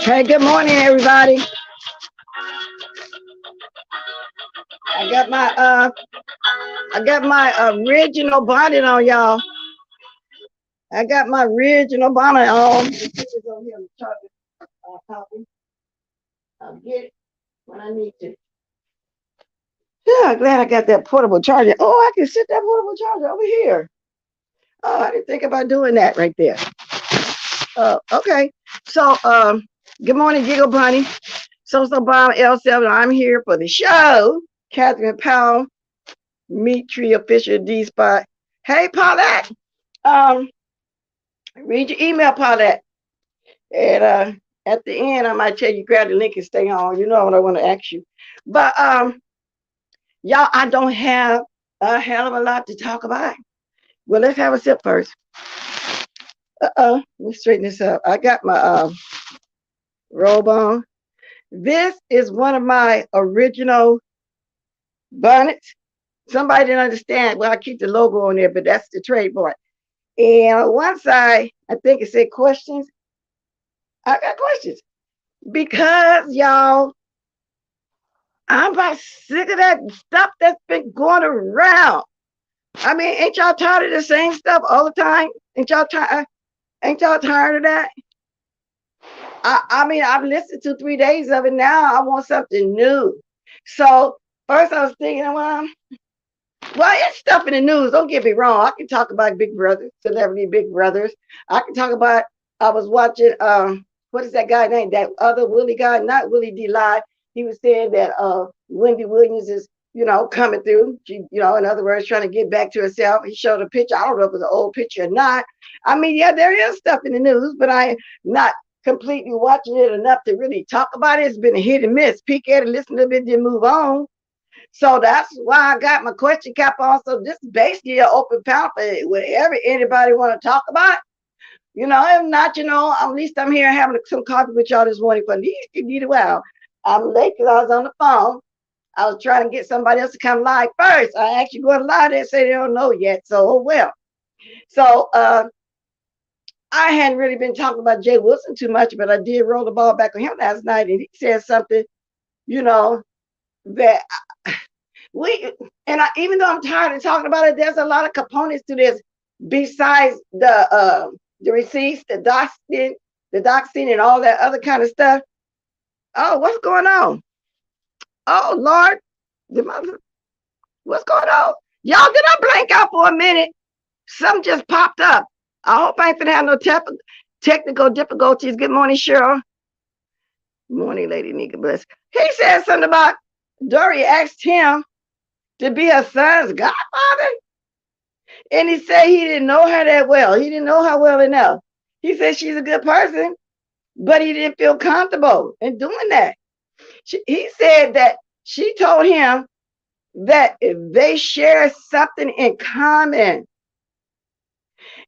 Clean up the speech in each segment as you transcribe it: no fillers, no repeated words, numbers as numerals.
Hey, good morning, everybody. I got my I got my original bonnet on, y'all. I got my original bonnet on. Put this on here on the charger. Copy. I'll get it when I need to. Yeah, glad I got that portable charger. Oh, I can sit that portable charger over here. Oh, I didn't think about doing that right there. Okay. So, good morning, Giggle Bunny. So Bomb L7. I'm here for the show. Catherine Powell, Meet Tree Official D Spot. Hey, Paulette. Um, Read your email, Paulette. And at the end, I might tell you grab the link and stay on. You know what I want to ask you. But y'all, I don't have a hell of a lot to talk about. Well, let's have a sip first. Let me straighten this up. I got my robe on. This is one of my original bonnets. Somebody didn't understand. Well, I keep the logo on there, but that's the trademark. And on one side, I think it said questions. I got questions because y'all, I'm about sick of that stuff that's been going around. I mean, ain't y'all tired of the same stuff all the time? Ain't y'all tired? Ain't y'all tired of that? I mean, I've listened to 3 days of it now. I want something new. So first, I was thinking, well, it's stuff in the news. Don't get me wrong. I can talk about Big Brother, Celebrity Big Brothers. I can talk about. I was watching. What is that guy named? That other Willie guy, not Willie D. Live. He was saying that Wendy Williams is, coming through. She, in other words, trying to get back to herself. He showed a picture. I don't know if it was an old picture or not. I mean, yeah, there is stuff in the news, but I am not completely watching it enough to really talk about it. It's been a hit and miss. Peek at it, listen a bit, then move on. So that's why I got my question cap on. So this is basically an open panel for whatever anybody want to talk about. If not, at least I'm here having some coffee with y'all this morning for these need a while. I'm late because I was on the phone. I was trying to get somebody else to come live first. I actually go live there and say they don't know yet. So, oh well. So I hadn't really been talking about Jay Wilson too much, but I did roll the ball back on him last night, and he said something, you know, that we even though I'm tired of talking about it, there's a lot of components to this besides the receipts, the doxing, and all that other kind of stuff. Oh, what's going on? Oh Lord, what's going on? Y'all, did I blank out for a minute? Something just popped up. I hope I ain't gonna have no technical difficulties. Good morning, Cheryl. Good morning, Lady Nika Bliss. He said something about Dory asked him to be her son's godfather. And he said he didn't know her that well. He didn't know her well enough. He said she's a good person, but he didn't feel comfortable in doing that. He said that she told him that if they share something in common,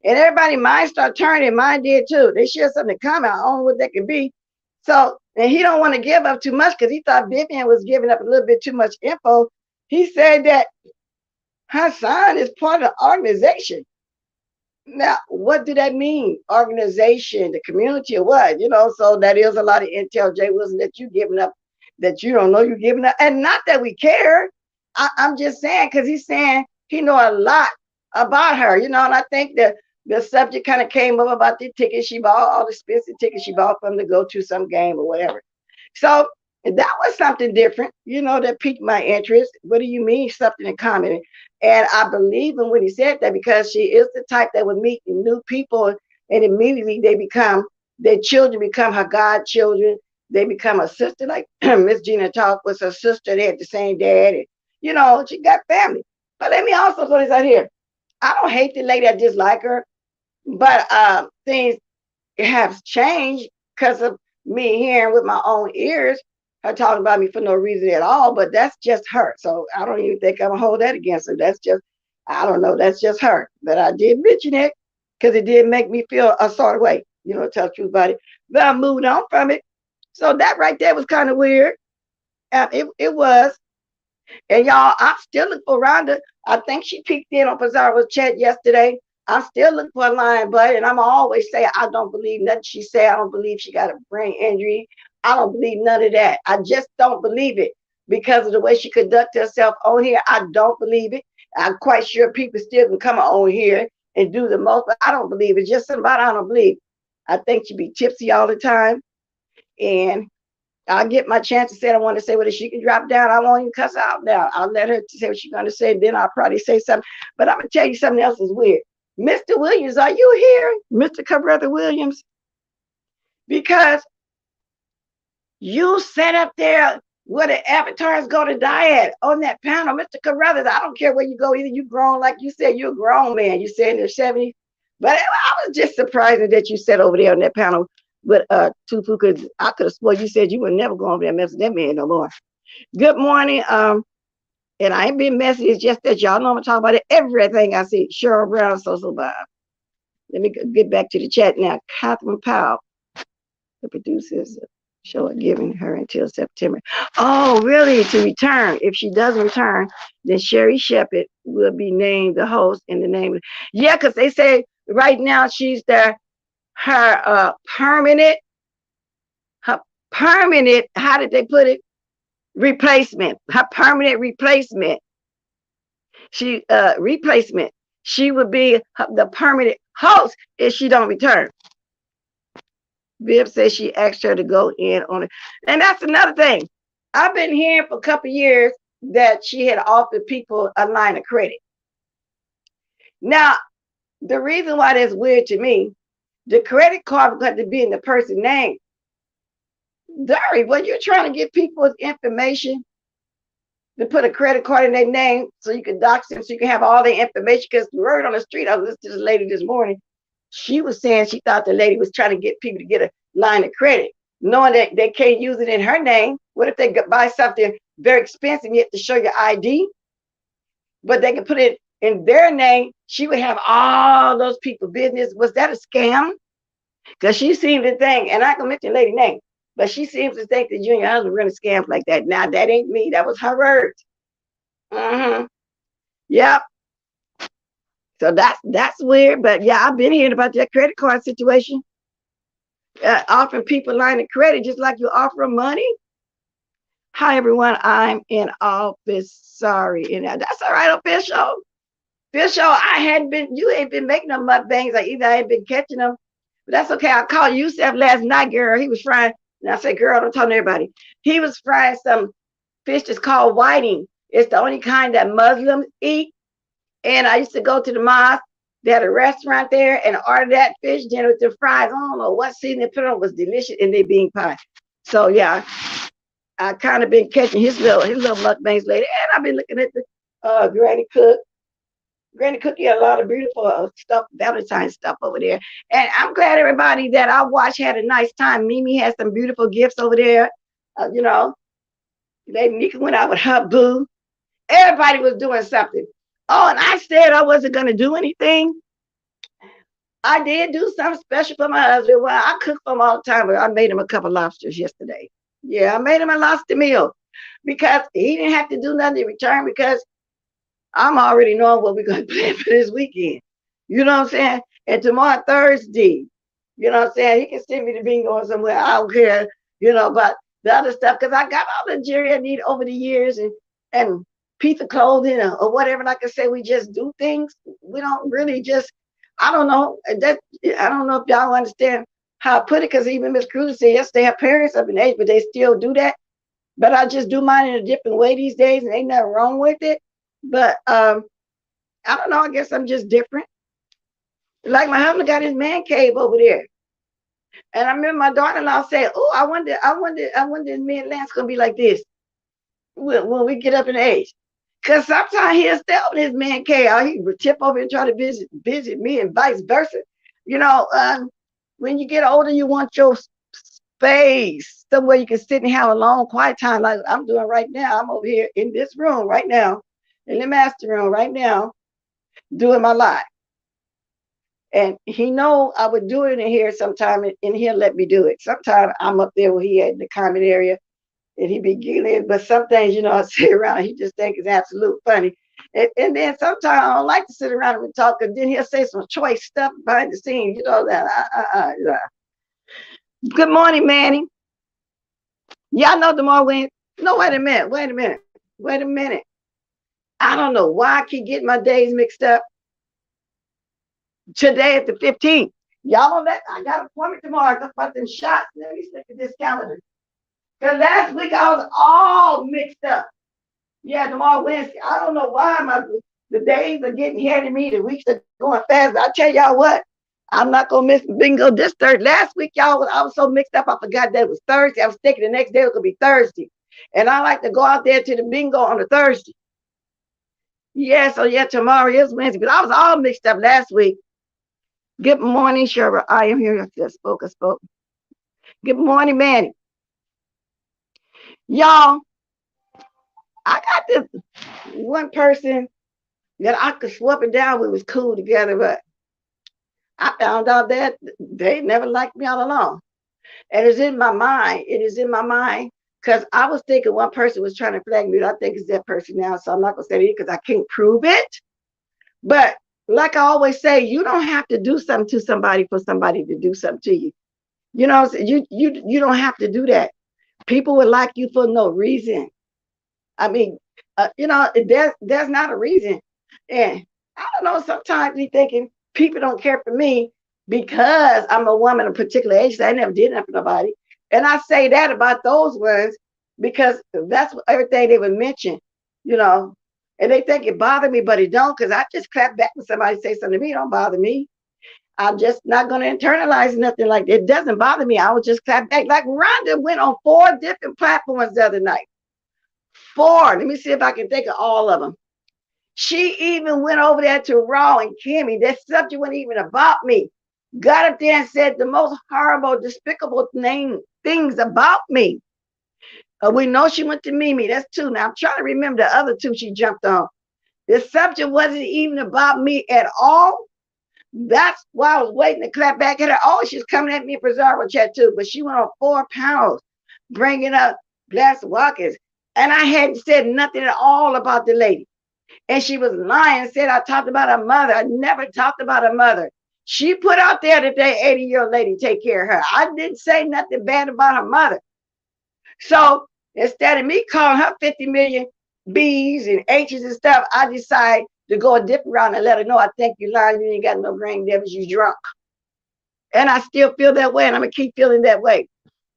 and everybody mind start turning, mine did too. They share something in common. I don't know what that could be. So, and he don't want to give up too much because he thought Vivian was giving up a little bit too much info. He said that her son is part of the organization. Now, what do that mean? Organization, the community, or what? So that is a lot of intel, Jay Wilson, that you giving up, that you don't know you're giving up. And not that we care. I'm just saying, because he's saying he know a lot about her, and I think that the subject kind of came up about the tickets she bought, all the expensive tickets she bought for him to go to some game or whatever. So that was something different, that piqued my interest. What do you mean something in common? And I believe in when he said that because she is the type that would meet new people and immediately their children become her godchildren. They become a sister, like Miss Gina talked was her sister. They had the same dad. And, she got family. But let me also throw this out here. I don't hate the lady, I dislike her. But things have changed because of me hearing with my own ears her talking about me for no reason at all. But that's just her. So I don't even think I'm going to hold that against her. That's just, I don't know. That's just her. But I did mention it because it did make me feel a sort of way, tell the truth about it. But I moved on from it. So that right there was kind of weird. It was. And y'all, I'm still looking for Rhonda. I think she peeked in on Pizarro's chat yesterday. I still look for a lying butt, and I'm always say I don't believe nothing she said. I don't believe she got a brain injury. I don't believe none of that. I just don't believe it because of the way she conducted herself on here. I don't believe it. I'm quite sure people still can come on here and do the most, but I don't believe it. Just somebody I don't believe. I think she be tipsy all the time, and I'll get my chance to say I want to say what if she can drop down. I won't even cuss her out now. I'll let her say what she's going to say. Then I'll probably say something. But I'm going to tell you something else is weird. Mr. Williams, are you here? Mr. Brother Williams? Because you sat up there where the avatars go to die at on that panel. Mr. Carruthers, I don't care where you go. Either you grown, like you said, you're a grown man. You said in the 70s. But I was just surprised that you sat over there on that panel with Tufu, because I could have sworn you said you would never go over there and mess with that man no more. Good morning. And I ain't being messy. It's just that y'all know I'm talking about it. Everything I see. Cheryl Brown, so Bob. Let me get back to the chat now. Catherine Powell, the producers show are giving her until September. Oh, really? To return. If she doesn't return, then Sherry Shepard will be named the host in the name of. Yeah, because they say right now she's her permanent, how did they put it? Replacement. Her permanent replacement. Replacement. She would be the permanent host if she don't return. Viv says she asked her to go in on it. And that's another thing. I've been hearing for a couple of years that she had offered people a line of credit. Now, the reason why that's weird to me, the credit card got to be in the person's name. Dari, when you're trying to get people's information, to put a credit card in their name so you can dox them, so you can have all their information. Because the word on the street, I was listening to this lady this morning. She was saying she thought the lady was trying to get people to get a line of credit, knowing that they can't use it in her name. What if they buy something very expensive and you have to show your ID? But they can put it in their name. She would have all those people business. Was that a scam? Because she seemed to think, and I can mention the lady's name, but she seems to think that you and your husband running scams like that. Now, that ain't me. That was her words. Yep. So that's weird. But yeah, I've been hearing about that credit card situation. Offering people line of credit just like you offer money. Hi, everyone. I'm in office. Sorry. And that's all right, official. Official, you ain't been making them mukbangs. Like either I ain't been catching them. But that's okay. I called Yusef last night, girl. He was frying. And I said, girl, don't tell everybody. He was frying some fish that's called whiting. It's the only kind that Muslims eat. And I used to go to the mosque. They had a restaurant there and order that fish dinner with the fries. I don't know what season they put on, was delicious, and they bean pie. So yeah, I kind of been catching his little mukbangs lately. And I've been looking at the Granny Cook. Granny Cookie had a lot of beautiful stuff, Valentine's stuff over there. And I'm glad everybody that I watched had a nice time. Mimi had some beautiful gifts over there. Lady Nika went out with her boo. Everybody was doing something. Oh, and I said I wasn't going to do anything. I did do something special for my husband. Well, I cook for him all the time, but I made him a couple lobsters yesterday. Yeah, I made him a lobster meal because he didn't have to do nothing in return because I'm already knowing what we're going to plan for this weekend. You know what I'm saying? And tomorrow, Thursday, you know what I'm saying? He can send me the bingo somewhere. I don't care, but the other stuff, because I got all the jewelry I need over the years and piece of clothing or whatever. Like I say, we just do things. We don't really just, I don't know. I don't know if y'all understand how I put it, because even Miss Cruz said yesterday her parents up in age, but they still do that. But I just do mine in a different way these days, and ain't nothing wrong with it. But I don't know. I guess I'm just different. Like my husband got his man cave over there, and I remember my daughter-in-law said, "Oh, I wonder if me and Lance gonna be like this when we get up in age." Because sometimes he'll stay over his man cave. He would tip over and try to visit me, and vice versa. When you get older, you want your space somewhere you can sit and have a long, quiet time, like I'm doing right now. I'm over here in this room right now, in the master room right now, doing my live. And he know I would do it in here sometime, and he'll let me do it. Sometimes I'm up there where he at in the comment area, and he be giggling. But some things, I sit around, he just think it's absolute funny. And then sometimes I don't like to sit around and talk, because then he'll say some choice stuff behind the scenes, that. Yeah. Good morning, Manny. Y'all know tomorrow when? No, wait a minute. I don't know why I keep getting my days mixed up. Today is the 15th. Y'all know that? I got an appointment tomorrow. I got about them shots. Let me look at this calendar. Because last week I was all mixed up. Yeah, tomorrow Wednesday. I don't know why the days are getting ahead of me. The weeks are going fast. I tell y'all what, I'm not gonna miss bingo this Thursday. Last week, y'all, I was so mixed up, I forgot that it was Thursday. I was thinking the next day was gonna be Thursday, and I like to go out there to the bingo on a Thursday. Yeah, so yeah, tomorrow is Wednesday, but I was all mixed up last week. Good morning, Sherbert. I am here. I spoke. Good morning, Manny. Y'all, I got this one person that I could swap it down with, was cool together, but I found out that they never liked me all along. And it's in my mind. It is in my mind, because I was thinking one person was trying to flag me, but I think it's that person now. So I'm not going to say it because I can't prove it. But like I always say, you don't have to do something to somebody for somebody to do something to you. You know, you don't have to do that. People would like you for no reason. I mean, there's not a reason. And I don't know, sometimes we thinking people don't care for me because I'm a woman of a particular age. So I never did nothing for nobody. And I say that about those ones because that's everything they would mention, and they think it bothered me, but it don't, because I just clap back when somebody say something to me. It don't bother me. I'm just not going to internalize nothing like that. It doesn't bother me. I would just clap back. Like Rhonda went on 4 different platforms the other night. 4. Let me see if I can think of all of them. She even went over there to Raw and Kimmy. That subject wasn't even about me. Got up there and said the most horrible, despicable things about me. We know she went to Mimi. That's 2. Now I'm trying to remember the other 2 she jumped on. The subject wasn't even about me at all. That's why I was waiting to clap back at her. Oh, she's coming at me for Zara chat too. But she went on 4 pounds, bringing up glass walkers. And I hadn't said nothing at all about the lady. And she was lying, said I talked about her mother. I never talked about her mother. She put out there that that 80-year-old lady take care of her. I didn't say nothing bad about her mother. So instead of me calling her 50 million B's and H's and stuff, I decided to go a different route and let her know, I think you're lying. You ain't got no brain damage. You drunk. And I still feel that way, and I'm going to keep feeling that way.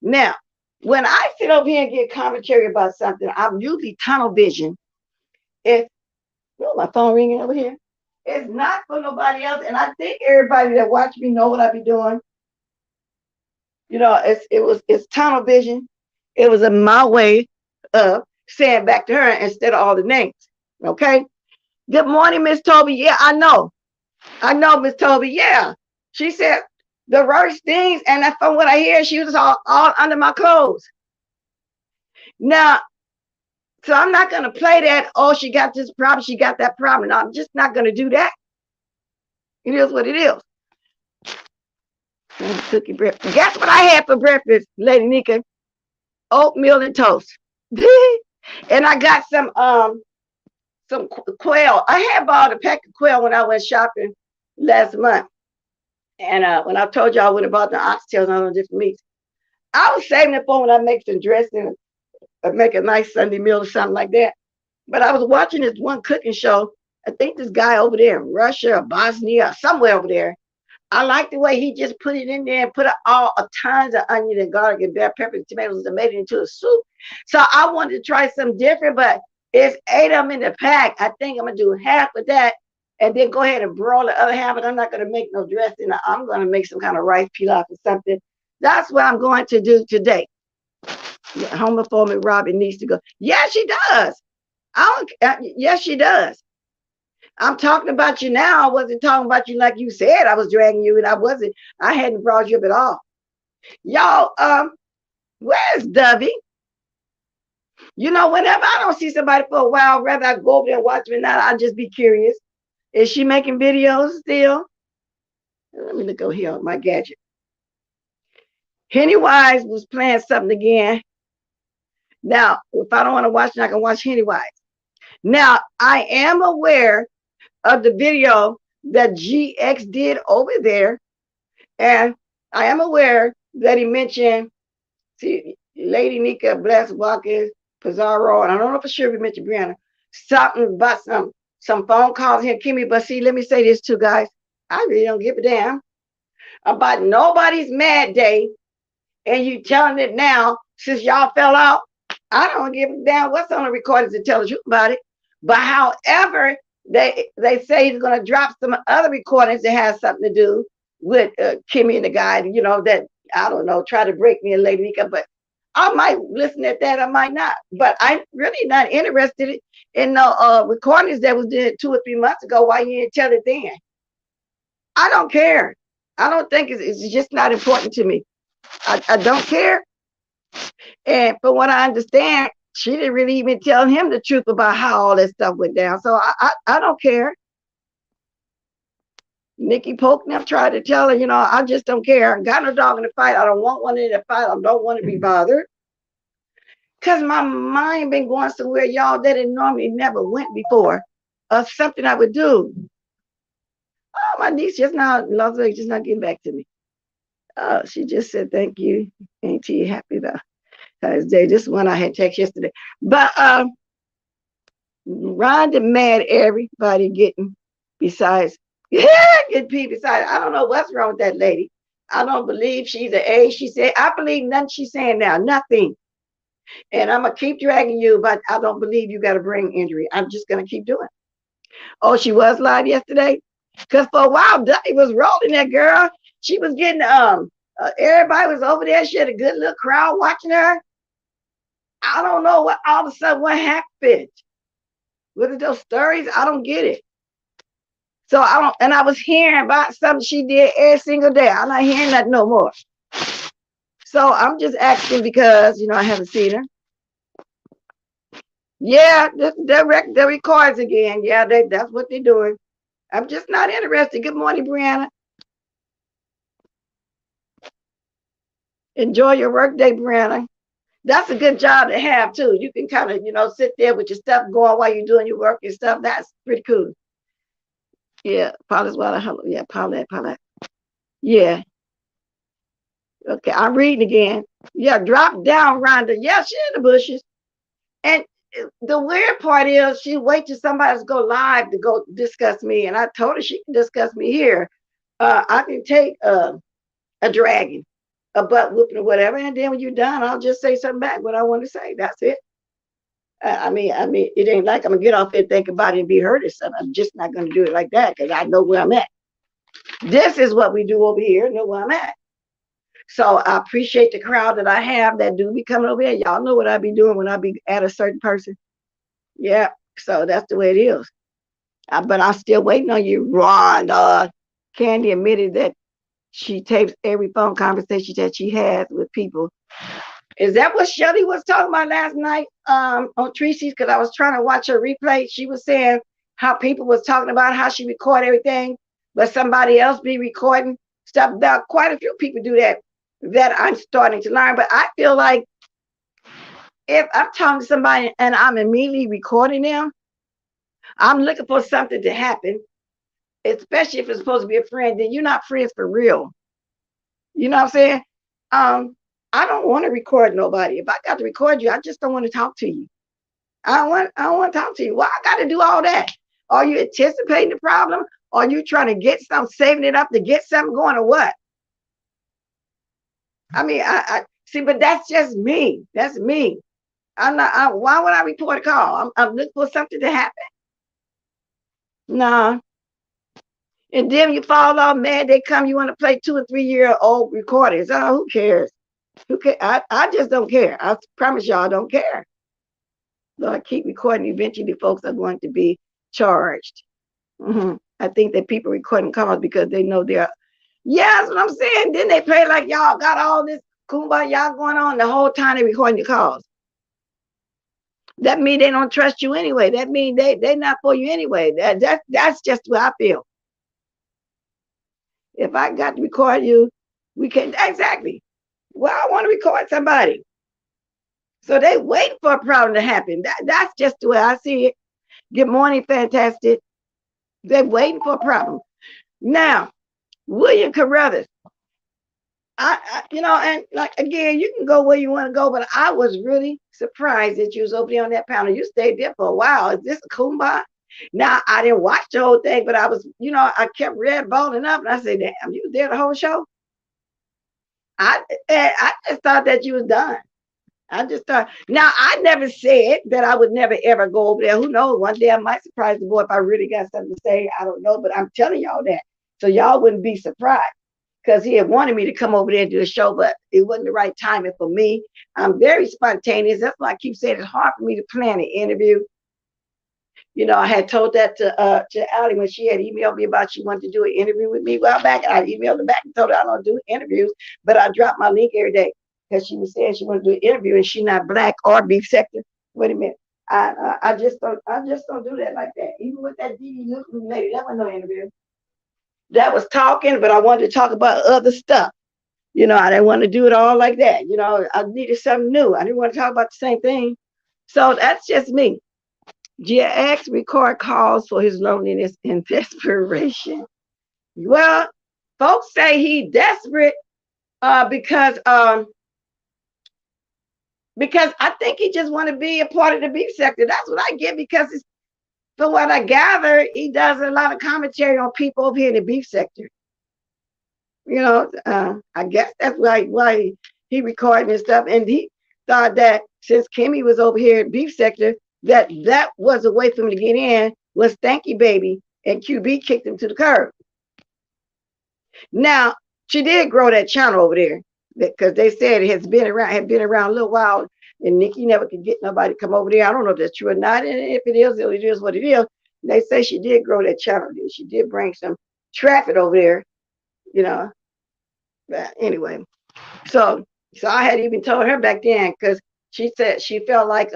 Now, when I sit over here and get commentary about something, I'm usually tunnel vision. My phone ringing over here. It's not for nobody else. And I think everybody that watch me know what I be doing. It's tunnel vision. It was my way of saying back to her instead of all the names. Okay. Good morning, Miss Toby. Yeah, I know, Miss Toby. Yeah. She said the worst things, and from what I hear, she was all under my clothes. Now, so I'm not going to play that, oh, she got this problem, she got that problem. No, I'm just not going to do that. It is what it is. Cookie breakfast. Guess what I had for breakfast, Lady Nika? Oatmeal and toast. And I got some quail. I had bought a pack of quail when I went shopping last month. And when I told you I went and bought the oxtails and all the different meats, I was saving it for when I make some dressing or make a nice Sunday meal or something like that. But I was watching this one cooking show. I think this guy over there in Russia or Bosnia or somewhere over there. I like the way he just put it in there and put all tons of onion and garlic and bell pepper and tomatoes and made it into a soup. So I wanted to try something different, but it's 8 of them in the pack. I think I'm going to do half of that and then go ahead and broil the other half. And I'm not going to make no dressing. I'm going to make some kind of rice pilaf or something. That's what I'm going to do today. Homophobic Robin needs to go. Yeah, she does. Yes, she does. I'm talking about you now. I wasn't talking about you like you said I was dragging you, and I wasn't. I hadn't brought you up at all. Y'all, where's Dovey? Whenever I don't see somebody for a while, rather I go over there and watch me now, I'll just be curious. Is she making videos still? Let me look over here on my gadget. Henny Wise was playing something again. Now, if I don't want to watch it, I can watch Henny Wise. Now, I am aware of the video that GX did over there, and I am aware that he mentioned, see, Lady Nika, Bless Watkins, Pizarro, and I don't know for sure if he mentioned Brianna, something about some phone calls here, Kimmy. But see, let me say this too, guys. I really don't give a damn about nobody's mad day, and you telling it now since y'all fell out. I don't give a damn what's on the recordings to tell the truth about it. But however, they say he's going to drop some other recordings that has something to do with Kimmy and the guy, you know, that, I don't know, try to break me and Lady Nika. But I might listen at that, I might not. But I'm really not interested in the recordings that was did 2 or 3 months ago. Why you didn't tell it then? I don't care. I don't think it's just not important to me. I don't care. And from what I understand, she didn't really even tell him the truth about how all that stuff went down. So I don't care. Nikki Polknell tried to tell her, you know, I just don't care. I got no dog in the fight. I don't want one in the fight. I don't want to be bothered. Because my mind been going somewhere, y'all, that it normally never went before. Of something I would do. Oh, my niece just now, Las Vegas, just not getting back to me. She just said, thank you. Ain't she happy though? Day. This one I had text yesterday. But Rhonda mad everybody getting besides getting people besides. I don't know what's wrong with that lady. I don't believe she's an A. She said, I believe nothing she's saying now, nothing. And I'm gonna keep dragging you, but I don't believe you got a brain injury. I'm just gonna keep doing it. Oh, she was live yesterday? Because for a while, Dudley was rolling that girl. She was getting everybody was over there. She had a good little crowd watching her. I don't know what all of a sudden what happened. Was it those stories? I don't get it. So I don't, and I was hearing about something she did every single day. I'm not hearing that no more. So I'm just asking because, you know, I haven't seen her. Yeah, they records again. Yeah, that's what they're doing. I'm just not interested. Good morning, Brianna. Enjoy your work day, Brianna. That's a good job to have too. You can kind of, you know, sit there with your stuff going while you're doing your work and stuff. That's pretty cool. Yeah, Paula's water. Hello. Yeah, Paulette. Yeah. Okay, I'm reading again. Yeah, drop down, Rhonda. Yeah, she's in the bushes. And the weird part is she wait till somebody's go live to go discuss me. And I told her she can discuss me here. I can take a dragging, a butt whooping or whatever. And then when you're done, I'll just say something back, what I want to say. That's it. I mean, it ain't like I'm gonna get off here, think about it, and be hurt or something. I'm just not gonna do it like that because I know where I'm at. This is what we do over here. Know where I'm at. So I appreciate the crowd that I have that do be coming over here. Y'all know what I be doing when I be at a certain person. Yeah. So that's the way it is. But I'm still waiting on you, Ron. Candy admitted that she tapes every phone conversation that she has with people. Is that what Shelly was talking about last night on Tracy's? Because I was trying to watch her replay. She was saying how people was talking about how she record everything, but somebody else be recording stuff. Now, quite a few people do that I'm starting to learn. But I feel like if I'm talking to somebody and I'm immediately recording them, I'm looking for something to happen, especially if it's supposed to be a friend, then you're not friends for real. You know what I'm saying? I don't want to record nobody. If I got to record you, I just don't want to talk to you. I don't want to talk to you. Why I got to do all that? Are you anticipating the problem? Are you trying to get something, saving it up to get something going, or what? I mean, I see, but that's just me. That's me. I'm not. Why would I report a call? I'm looking for something to happen. Nah. And then you fall off mad. They come. You want to play 2 or 3 year old recordings? Oh, who cares? Who care? I just don't care. I promise y'all, I don't care. So I keep recording. Eventually, folks are going to be charged. I think that people recording calls because they know they're. Yeah, that's what I'm saying. Then they play like y'all got all this kumbaya going on the whole time they recording your calls. That means they don't trust you anyway. That means they're not for you anyway. That's just what I feel. If I got to record you, we can exactly. Well, I want to record somebody. So they wait for a problem to happen. That's just the way I see it. Good morning, fantastic. They're waiting for a problem. Now, William Carruthers, and like again, you can go where you want to go, but I was really surprised that you was over there on that panel. You stayed there for a while. Is this a Kumba? Now I didn't watch the whole thing, but I was, I kept red balling up, and I said, "Damn, you was there the whole show." I just thought that you was done. I just thought. Now I never said that I would never ever go over there. Who knows? One day I might surprise the boy if I really got something to say. I don't know, but I'm telling y'all that so y'all wouldn't be surprised because he had wanted me to come over there and do a show, but it wasn't the right timing for me. I'm very spontaneous. That's why I keep saying it's hard for me to plan an interview. I had told that to Allie when she had emailed me about she wanted to do an interview with me a while back. I emailed her back and told her I don't do interviews, but I drop my link every day because she was saying she wanted to do an interview and she's not black or beef sector. Wait a minute. I just don't do that like that. Even with that DD looking lady, that was no interview. That was talking, but I wanted to talk about other stuff. I didn't want to do it all like that. I needed something new. I didn't want to talk about the same thing. So that's just me. GX record calls for his loneliness and desperation. Well, folks say he desperate because I think he just want to be a part of the beef sector. That's what I get because from what I gather, he does a lot of commentary on people over here in the beef sector. I guess that's why he recorded and stuff, and he thought that since Kimmy was over here in beef sector, that was a way for him to get in was Stanky Baby, and QB kicked him to the curb. Now, she did grow that channel over there because they said it had been around a little while, and Nikki never could get nobody to come over there. I don't know if that's true or not, and if it is what it is. They say she did grow that channel. She did bring some traffic over there, But anyway, so I had even told her back then because she said she felt like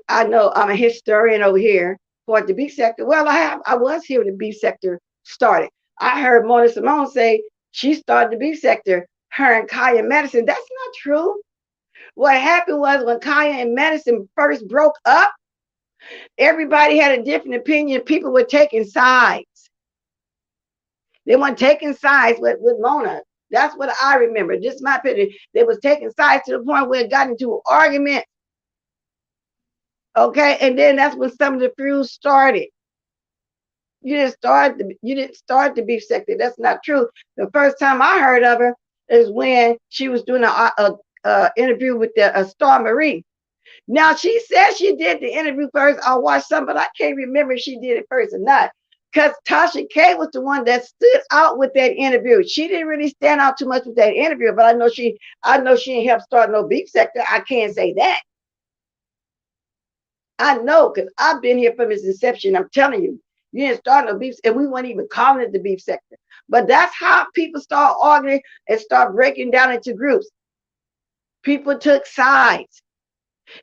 I know I'm a historian over here for the beef sector. Well, I was here when the beef sector started. I heard Mona Simone say she started the beef sector, her and Kaya Madison. That's not true. What happened was when Kaya and Madison first broke up, everybody had a different opinion. People were taking sides. They weren't taking sides with Mona. That's what I remember. Just my opinion. They was taking sides to the point where it got into an argument. Okay, and then that's when some of the feuds started. You didn't start the beef sector. That's not true. The first time I heard of her is when she was doing a interview with the Star Marie. Now she said she did the interview first. I watched some, but I can't remember if she did it first or not. Because Tasha K was the one that stood out with that interview. She didn't really stand out too much with that interview, but I know she didn't help start no beef sector. I can't say that. I know because I've been here from its inception. I'm telling you, you didn't start no beef, and we weren't even calling it the beef sector. But that's how people start arguing and start breaking down into groups. People took sides.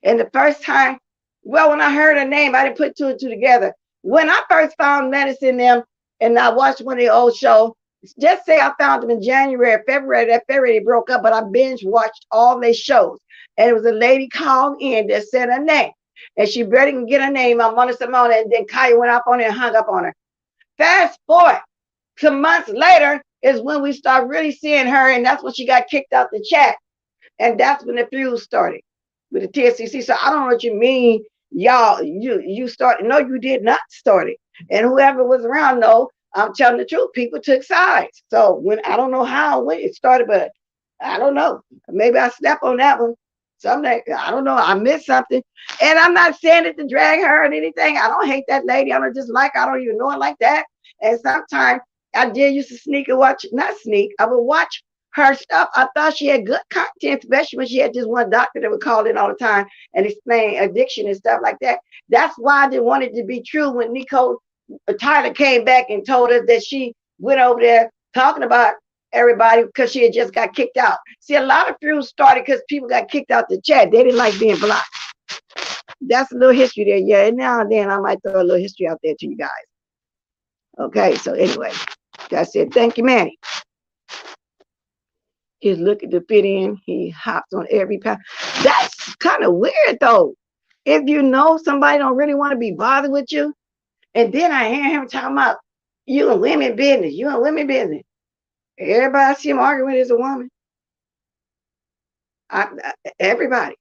And the first time, well, when I heard her name, I didn't put two and two together. When I first found Medicine them, and I watched one of the old shows, just say I found them in January, February, that February they broke up, but I binge watched all their shows. And it was a lady called in that said her name. And she barely can get her name on Mona Simone, and then Kaya went up on her and hung up on her. Fast forward some months later is when we start really seeing her, and that's when she got kicked out the chat. And that's when the feud started with the TSCC. So I don't know what you mean, y'all. You started. No, you did not start it. And whoever was around, no, I'm telling the truth. People took sides. So I don't know how when it started, but I don't know. Maybe I slept on that one. Something, I don't know. I missed something. And I'm not saying it to drag her or anything. I don't hate that lady. I don't just like her. I don't even know her like that. And sometimes I did used to sneak and watch, not sneak, I would watch her stuff. I thought she had good content, especially when she had this one doctor that would call in all the time and explain addiction and stuff like that. That's why I didn't want it to be true when Nicole Tyler came back and told us that she went over there talking about everybody because she had just got kicked out. See, a lot of feuds started because people got kicked out the chat. They didn't like being blocked. That's a little history there. Yeah, and now and then I might throw a little history out there to you guys. Okay, so anyway, that's it. Thank you, Manny. He's looking to fit in. He hops on every path. That's kind of weird, though. If you know somebody don't really want to be bothered with you, and then I hear him talking about you and women business, you and women business. Everybody I see him arguing with is a woman. Everybody.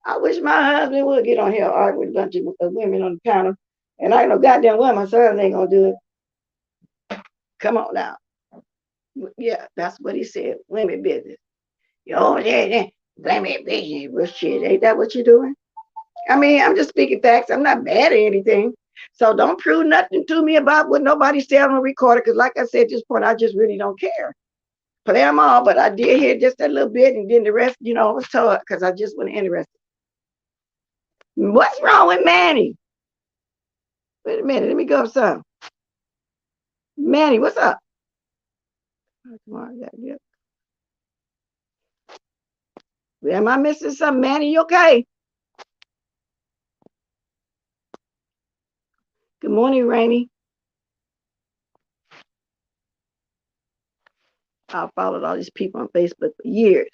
I wish my husband would get on here and argue with a bunch of women on the panel. And I know goddamn well my son ain't gonna do it. Come on now. Yeah, that's what he said. Women business. Yo, yeah, women business. Well, shit, ain't that what you're doing? I mean, I'm just speaking facts. I'm not mad at anything. So don't prove nothing to me about what nobody said on the recorder. Because like I said, at this point, I just really don't care. Play them all, but I did hear just a little bit, and then the rest, I was told because I just wasn't interested. What's wrong with Manny? Wait a minute, let me go up some. Manny, what's up? Am I missing something, Manny? You okay? Good morning, Rainey. I followed all these people on Facebook for years.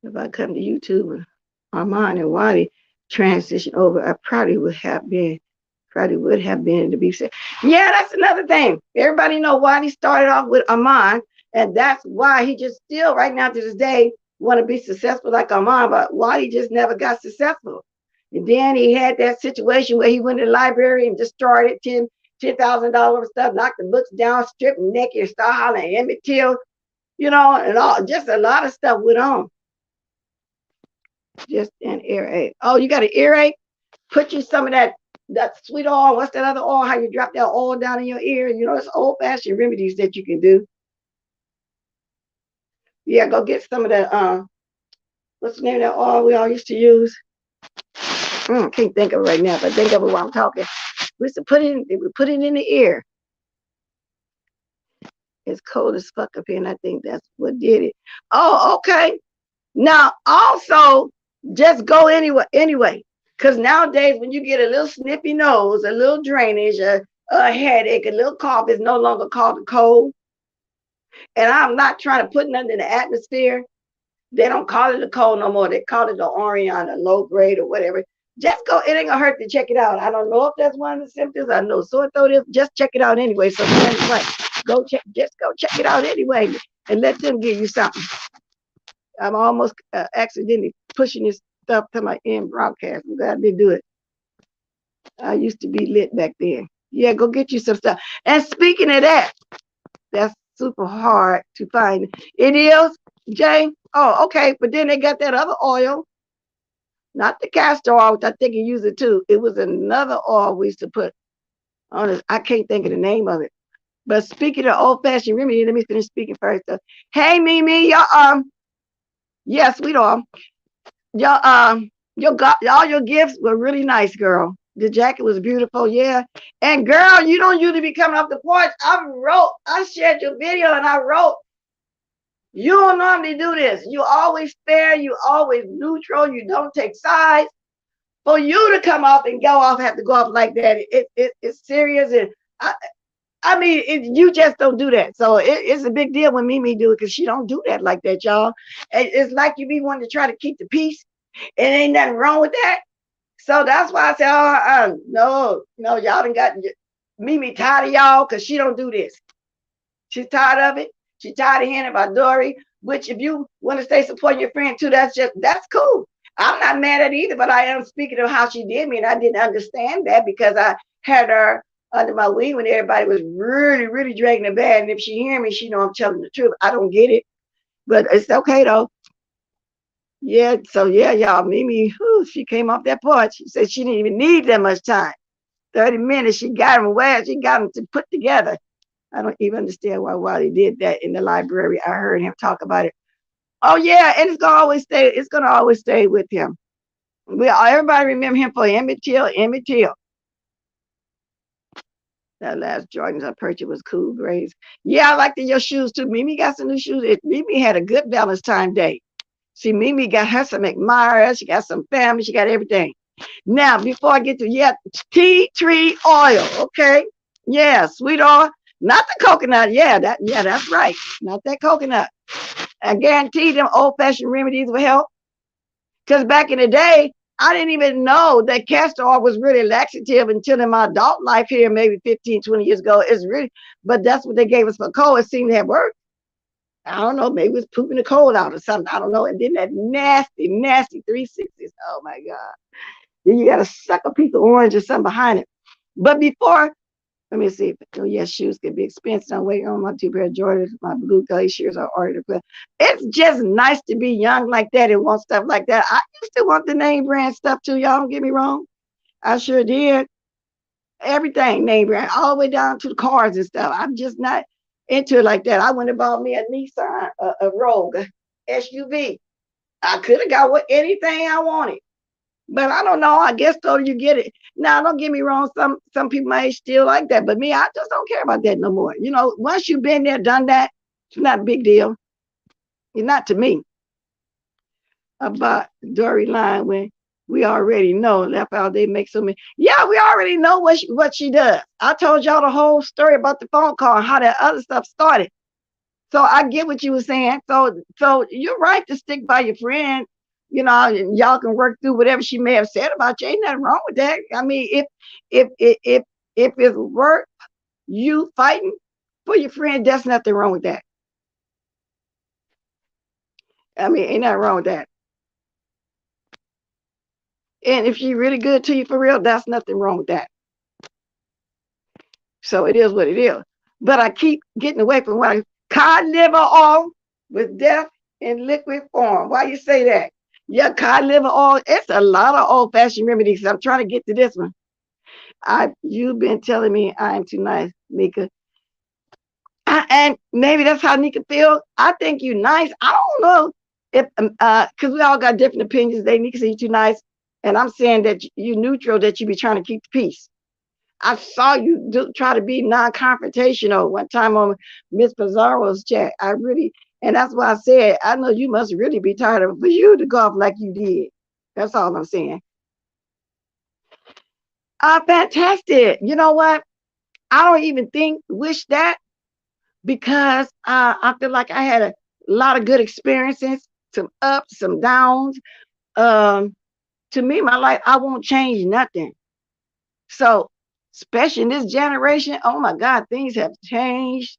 If I come to YouTube and Armand and Wadi transition over, I probably would have been to be said. Yeah, that's another thing. Everybody know Wadi started off with Armand, and that's why he just still right now to this day want to be successful like Armand, but Wadi just never got successful. And then he had that situation where he went to the library and destroyed it, $10,000 stuff, knocked the books down, stripped naked, and started hollering Emmett Till, and all just a lot of stuff went on. Just an earache. Oh, you got an earache? Put you some of that sweet oil. What's that other oil? How you drop that oil down in your ear? It's old-fashioned remedies that you can do. Yeah, go get some of that. What's the name of that oil we all used to use? Can't think of it right now, but think of it while I'm talking. We used to put it in the ear. It's cold as fuck up here, and I think that's what did it. Oh, okay. Now, also, just go anyway. Because nowadays, when you get a little sniffy nose, a little drainage, a headache, a little cough, it's no longer called a cold. And I'm not trying to put nothing in the atmosphere. They don't call it a cold no more. They call it the Orion, a low grade or whatever. Just go. It ain't gonna hurt to check it out. I don't know if that's one of the symptoms. I know sore throat is. Just check it out anyway. So right. Just go check it out anyway, and let them give you something. I'm almost accidentally pushing this stuff to my end broadcast. I'm glad I didn't do it. I used to be lit back then. Yeah, go get you some stuff. And speaking of that, that's super hard to find. It is, Jay? Oh, okay. But then they got that other oil. Not the castor oil, which I think you use it too. It was another oil we used to put on it. I can't think of the name of it. But speaking of old-fashioned remedy, let me finish speaking first. Hey, Mimi, y'all, yeah, sweetheart. Y'all, all your gifts were really nice, girl. The jacket was beautiful, yeah. And girl, you don't usually be coming off the porch. I shared your video and I wrote, you don't normally do this. You always fair, you always neutral, you don't take sides. For you to come off and have to go off like that, it's serious. And I mean, you just don't do that. So it's a big deal when Mimi do it because she don't do that like that, y'all. It's like you be wanting to try to keep the peace. It ain't nothing wrong with that. So that's why I said, no, y'all done got Mimi tired of y'all because she don't do this. She's tired of it. She's tired of hearing about Dory, which if you want to stay supporting your friend too, that's cool. I'm not mad at it either, but I am speaking of how she did me, and I didn't understand that because I had her under my wing when everybody was really, really dragging the bad. And if she hear me, she know I'm telling the truth. I don't get it, but it's okay though. Yeah, so yeah, y'all, Mimi, she came off that porch. She said she didn't even need that much time. 30 minutes, she got them away. She got them to put together. I don't even understand why they did that in the library. I heard him talk about it. Oh yeah, and it's gonna always stay with him. Everybody remember him for Emmett Till. That last Jordans I purchased was cool grades. Yeah, I liked your shoes too. Mimi got some new shoes. Mimi had a good Valentine's Day. See, Mimi got her some admirers. She got some family. She got everything. Now, before I get to tea tree oil. Okay. Yeah, sweet oil. Not the coconut. Yeah, that's right. Not that coconut. I guarantee them old-fashioned remedies will help. Because back in the day, I didn't even know that castor oil was really laxative until in my adult life here, maybe 15, 20 years ago. It's really, but that's what they gave us for cold. It seemed to have worked. I don't know, maybe it was pooping the cold out or something. I don't know. And then that nasty, nasty 360s. Oh my God. Then you got to suck a piece of orange or something behind it. But before, let me see. Oh, yes, shoes can be expensive. I'm waiting on my 2 pair of Jordans. My blue glaciers are ordered. But it's just nice to be young like that and want stuff like that. I used to want the name brand stuff too. Y'all don't get me wrong. I sure did. Everything name brand, all the way down to the cars and stuff. I'm just not into it like that. I went and bought me a Nissan, a Rogue SUV. I could have got anything I wanted. But I don't know. I guess so you get it. Now, don't get me wrong. Some people may still like that, but me, I just don't care about that no more. You know, once you've been there, done that, it's not a big deal. It's not to me. About Dory line when we already know that's how they make so many. Yeah, we already know what she does. I told y'all the whole story about the phone call and how that other stuff started. So I get what you were saying. So you're right to stick by your friend. You know, and y'all can work through whatever she may have said about you. Ain't nothing wrong with that. I mean, if it's worth you fighting for your friend, there's nothing wrong with that. I mean, ain't nothing wrong with that. And if she's really good to you for real, that's nothing wrong with that. So it is what it is. But I keep getting away from what cod liver oil with death in liquid form. Why you say that? Yeah, cod liver oil. It's a lot of old-fashioned remedies. I'm trying to get to this one. You've been telling me I'm too nice, Nika. And maybe that's how Nika feels. I think you nice. I don't know if because we all got different opinions. They Nika say you too nice, and I'm saying that you neutral, that you be trying to keep the peace. I saw you try to be non-confrontational one time on Miss Pizarro's chat. And that's why I said, I know you must really be tired of it for you to go off like you did. That's all I'm saying. Fantastic. You know what? I don't even wish that, because I feel like I had a lot of good experiences, some ups, some downs. To me, my life, I won't change nothing. So, especially in this generation, oh my God, things have changed.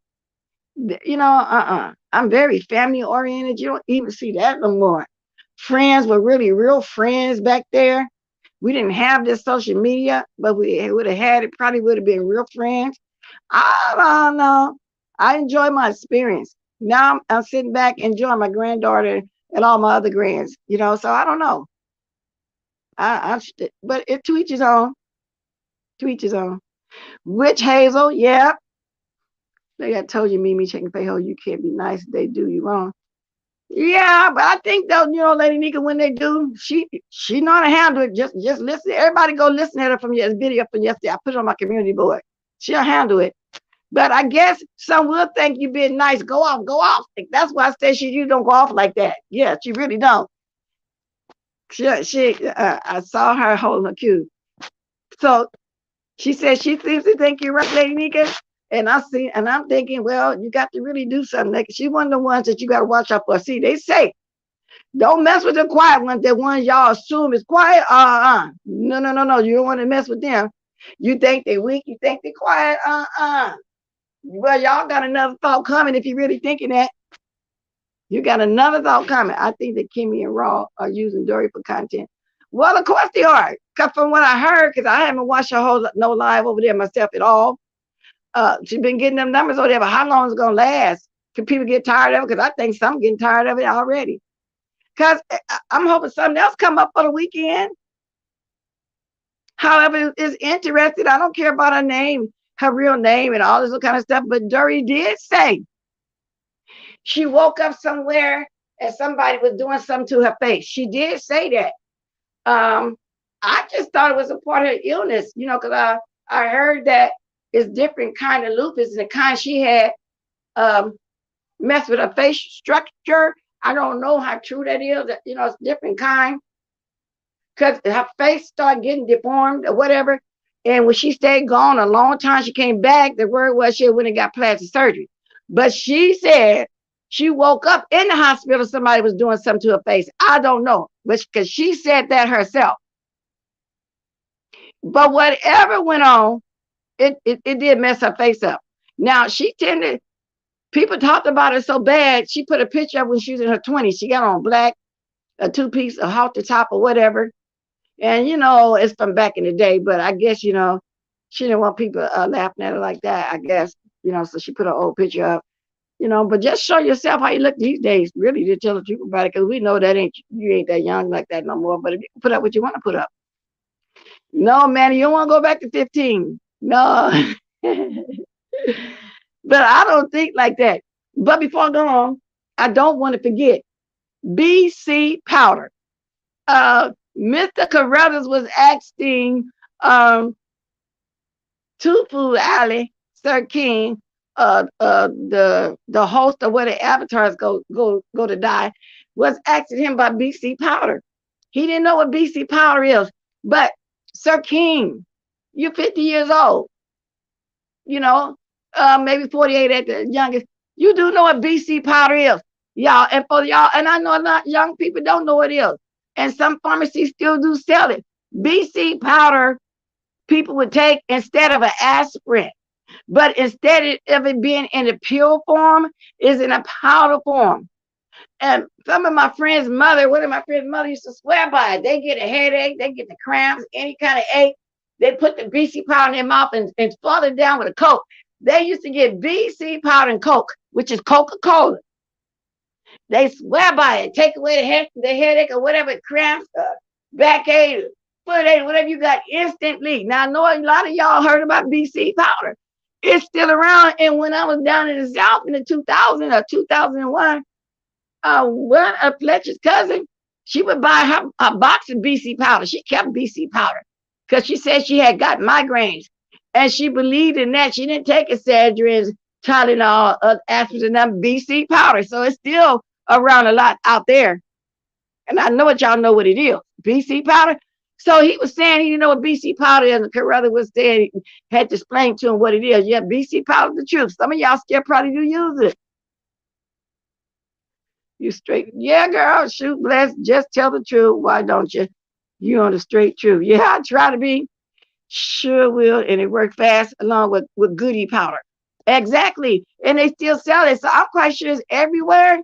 You know, I'm very family oriented. You don't even see that no more. Friends were really real friends back there. We didn't have this social media, but we would have had it, probably would have been real friends. I don't know. I enjoy my experience. Now I'm sitting back enjoying my granddaughter and all my other grands, you know, so I don't know. But it to each his own. To each his own. Witch Hazel, yeah. Like I told you, Mimi, checking for you can't be nice. They do you wrong. Yeah, but I think though, you know, Lady Nika, when they do, she know how to handle it. Just listen. Everybody go listen at her from your video from yesterday. I put it on my community board. She'll handle it. But I guess some will think you being nice. Go off, go off. That's why I say you don't go off like that. Yeah, she really don't. I saw her holding her cue. So she said she seems to think you're right, Lady Nika. And I'm thinking, well, you got to really do something. Like, she's one of the ones that you got to watch out for. See, they say, don't mess with the quiet ones. The ones y'all assume is quiet. No. You don't want to mess with them. You think they weak. You think they quiet. Well, y'all got another thought coming if you're really thinking that. You got another thought coming. I think that Kimmy and Raw are using Dory for content. Well, of course they are. Because from what I heard, because I haven't watched her whole no live over there myself at all. She's been getting them numbers over there, but how long is it going to last? Can people get tired of it? Because I think some getting tired of it already. Because I'm hoping something else come up for the weekend. However, it's interesting. I don't care about her name, her real name and all this kind of stuff. But Dory did say she woke up somewhere and somebody was doing something to her face. She did say that. I just thought it was a part of her illness, you know, because I heard that it's different kind of lupus, and the kind she had messed with her face structure. I don't know how true that is. You know, it's different kind. Because her face started getting deformed or whatever. And when she stayed gone a long time, she came back. The word was she went and got plastic surgery. But she said she woke up in the hospital. Somebody was doing something to her face. I don't know. But because she said that herself. But whatever went on, it did mess her face up. Now she tended, people talked about her so bad. She put a picture of when she was in her 20s. She got on black, a two-piece, a halter top or whatever. And it's from back in the day, but I guess she didn't want people laughing at her like that. I guess so she put an old picture up. But just show yourself how you look these days, really, to tell the truth about it, because we know that you ain't that young like that no more. But if you can put up what you want to put up, no, man, you don't want to go back to 15. No, but I don't think like that. But before I go on, I don't want to forget BC Powder. Mr. Carruthers was asking Two Food Alley, Sir King, the host of where the avatars go to die, was asking him about BC Powder. He didn't know what BC Powder is, but Sir King, you're 50 years old, maybe 48 at the youngest. You do know what BC Powder is, y'all. And for y'all, and I know a lot of young people don't know what it is. And some pharmacies still do sell it. BC Powder people would take instead of an aspirin. But instead of it being in a pill form, is in a powder form. And some of my friends' mother, one of my friends' mother used to swear by it. They get a headache, they get the cramps, any kind of ache. They put the BC powder in their mouth and swallow it down with a Coke. They used to get BC powder and Coke, which is Coca-Cola. They swear by it. Take away the headache or whatever, cramps, backache, footache, whatever you got instantly. Now, I know a lot of y'all heard about BC powder. It's still around. And when I was down in the South in the 2000 or 2001, one of Fletcher's cousin, she would buy a box of BC powder. She kept BC powder because she said she had got migraines. And she believed in that. She didn't take Excedrin, Tylenol, aspirin, and BC powder. So it's still around a lot out there. And I know what y'all know what it is. BC powder. So he was saying he didn't know what BC powder is. And Carruthers was saying, had to explain to him what it is. Yeah, BC powder is the truth. Some of y'all still probably do use it. You straight. Yeah, girl, shoot, bless. Just tell the truth. Why don't you? You on the straight truth. Yeah, I try to be. Sure will. And it worked fast along with goody powder. Exactly. And they still sell it. So I'm quite sure it's everywhere.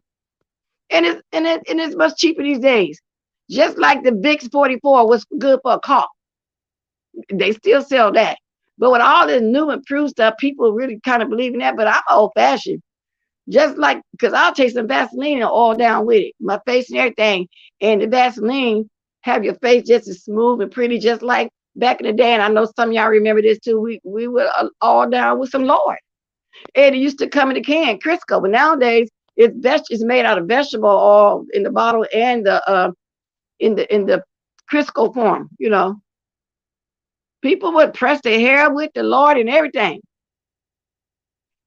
And it's much cheaper these days. Just like the Vicks 44 was good for a cough. They still sell that. But with all this new improved stuff, people really kind of believe in that. But I'm old fashioned. Just like, because I'll take some Vaseline and oil down with it. My face and everything. And the Vaseline have your face just as smooth and pretty, just like back in the day. And I know some of y'all remember this too. We were all down with some Lord. And it used to come in a can, Crisco. But nowadays, it's made out of vegetable oil in the bottle and in the Crisco form. People would press their hair with the Lord and everything,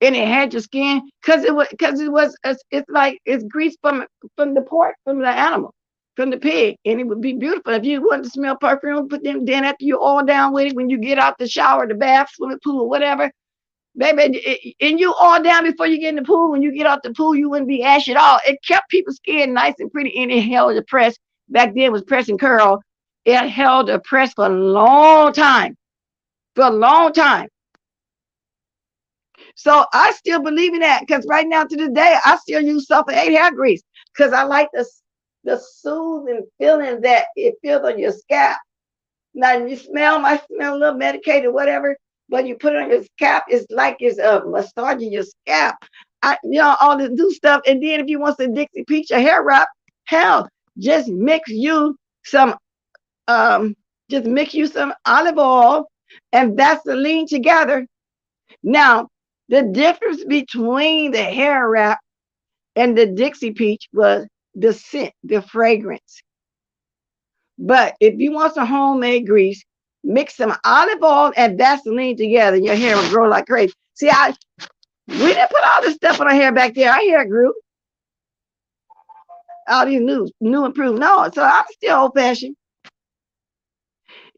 and it had your skin because it's like it's grease from the pork, from the animal, from the pig, and it would be beautiful if you wanted to smell perfume. Put them then after you oil down with it when you get out the shower, the bath, swimming pool, whatever. Baby, and you all down before you get in the pool. When you get out the pool, you wouldn't be ash at all. It kept people's skin nice and pretty, and it held the press. Back then it was press and curl. It held the press for a long time. For a long time. So I still believe in that, because right now to this day, I still use sulfate hair grease because I like the soothing feeling that it feels on your scalp. Now you might smell a little medicated, whatever. But you put it on your scalp, it's like it's massaging your scalp. All this new stuff. And then if you want some Dixie Peach or hair wrap, hell, just mix you some olive oil and Vaseline together. Now, the difference between the hair wrap and the Dixie Peach was the scent, the fragrance. But if you want some homemade grease, mix some olive oil and Vaseline together, and your hair will grow like crazy. See, we didn't put all this stuff on our hair back there. Our hair grew. All these new improved. No, so I'm still old fashioned.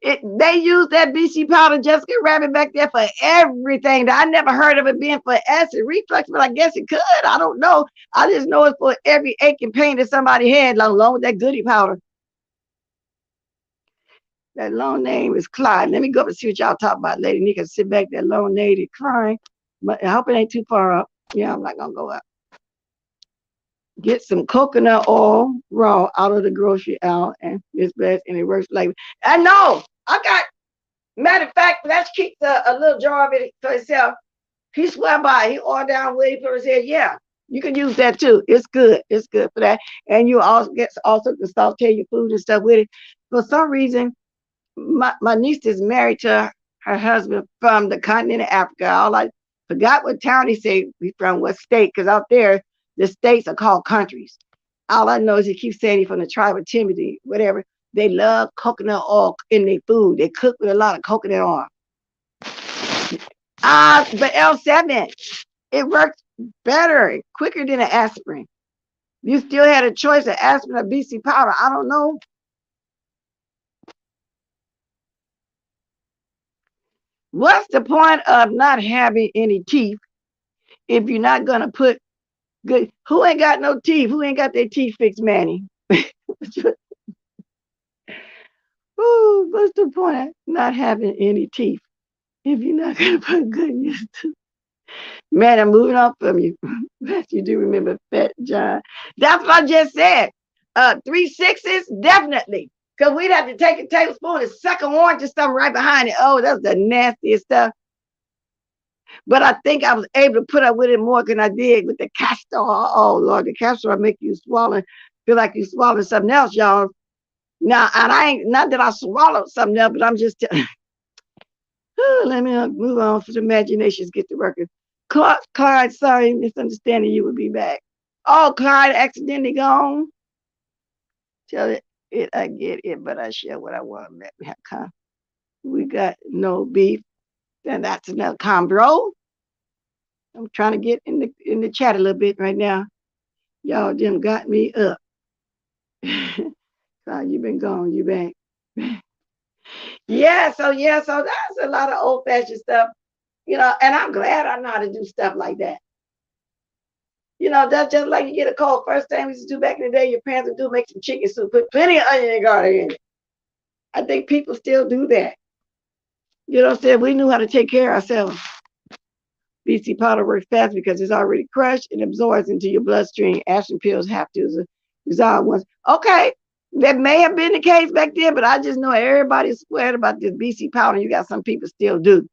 They use that BC powder, Jessica Rabbit, back there for everything. I never heard of it being for acid reflux, but I guess it could. I don't know. I just know it's for every ache and pain that somebody had, along with that goody powder. That long name is Clyde. Let me go up and see what y'all talk about. Lady Nika, sit back. That long name is crying. But I hope it ain't too far up. Yeah, I'm not gonna go up. Get some coconut oil raw out of the grocery aisle and it's best and it works like I know. I got matter of fact, let's keep a little jar of it for itself. He swear by it. He ordered down way for his head. Yeah, you can use that too. It's good. It's good for that. And you also can saute your food and stuff with it. For some reason, my niece is married to her husband from the continent of Africa. All I forgot what town he said he's from, what state, because out there the states are called countries. All I know is he keeps saying he's from the tribe of Timothy, whatever. They love coconut oil in their food. They cook with a lot of coconut oil. But L7, it works better, quicker than an aspirin. You still had a choice of aspirin or BC powder. I don't know. What's the point of not having any teeth if you're not gonna put good? Who ain't got no teeth? Who ain't got their teeth fixed, Manny? Ooh, what's the point of not having any teeth if you're not gonna put good use to? Man, I'm moving on from you. You do remember Fat John. That's what I just said. 3 6s, definitely. Because we'd have to take a tablespoon and suck an orange or something right behind it. Oh, that's the nastiest stuff. But I think I was able to put up with it more than I did with the castor oil. Oh, Lord, the castor oil make you swallow, feel like you swallowing something else, y'all. Now, and I ain't, not that I swallowed something else, but I'm just telling. Let me move on for the imaginations get to working. Clyde, sorry, misunderstanding you would be back. Oh, Clyde accidentally gone. Tell it, I get it, but I share what I want. Let me have come. We got no beef, and that's enough. Bro. I'm trying to get in the chat a little bit right now. Y'all just got me up. Clyde, you been gone. You back. So that's a lot of old fashioned stuff. And I'm glad I know how to do stuff like that. That's just like you get a cold. First thing we used to do back in the day, your parents would do make some chicken soup, put plenty of onion and garlic in it. I think people still do that. You know what I'm saying? We knew how to take care of ourselves. BC powder works fast because it's already crushed and absorbs into your bloodstream. Aspirin pills have to dissolve once. Okay, that may have been the case back then, but I just know everybody sweared about this BC powder. You got some people still do.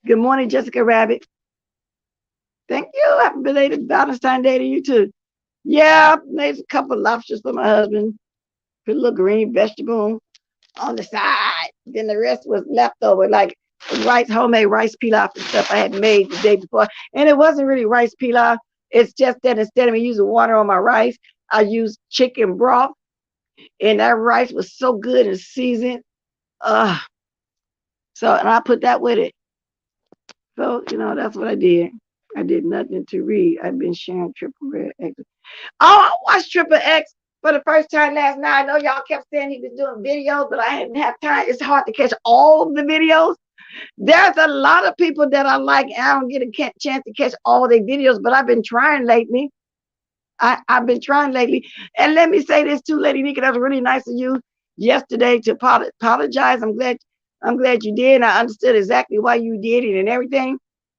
Good morning, Jessica Rabbit. Thank you. Happy belated Valentine's Day to you too. Yeah, made a couple of lobsters for my husband. Put a little green vegetable on the side. Then the rest was leftover, like rice, homemade rice pilaf and stuff I had made the day before. And it wasn't really rice pilaf. It's just that instead of me using water on my rice, I used chicken broth. And that rice was so good and seasoned. And I put that with it. So, that's what I did. I did nothing to read. I've been sharing Triple Red X. Oh, I watched Triple X for the first time last night. I know y'all kept saying he was doing videos, but I didn't have time. It's hard to catch all of the videos. There's a lot of people that I like, and I don't get a chance to catch all their videos, but I've been trying lately. I've been trying lately. And let me say this too, Lady Nika, that was really nice of you yesterday to apologize. I'm glad you did. And I understood exactly why you did it and everything.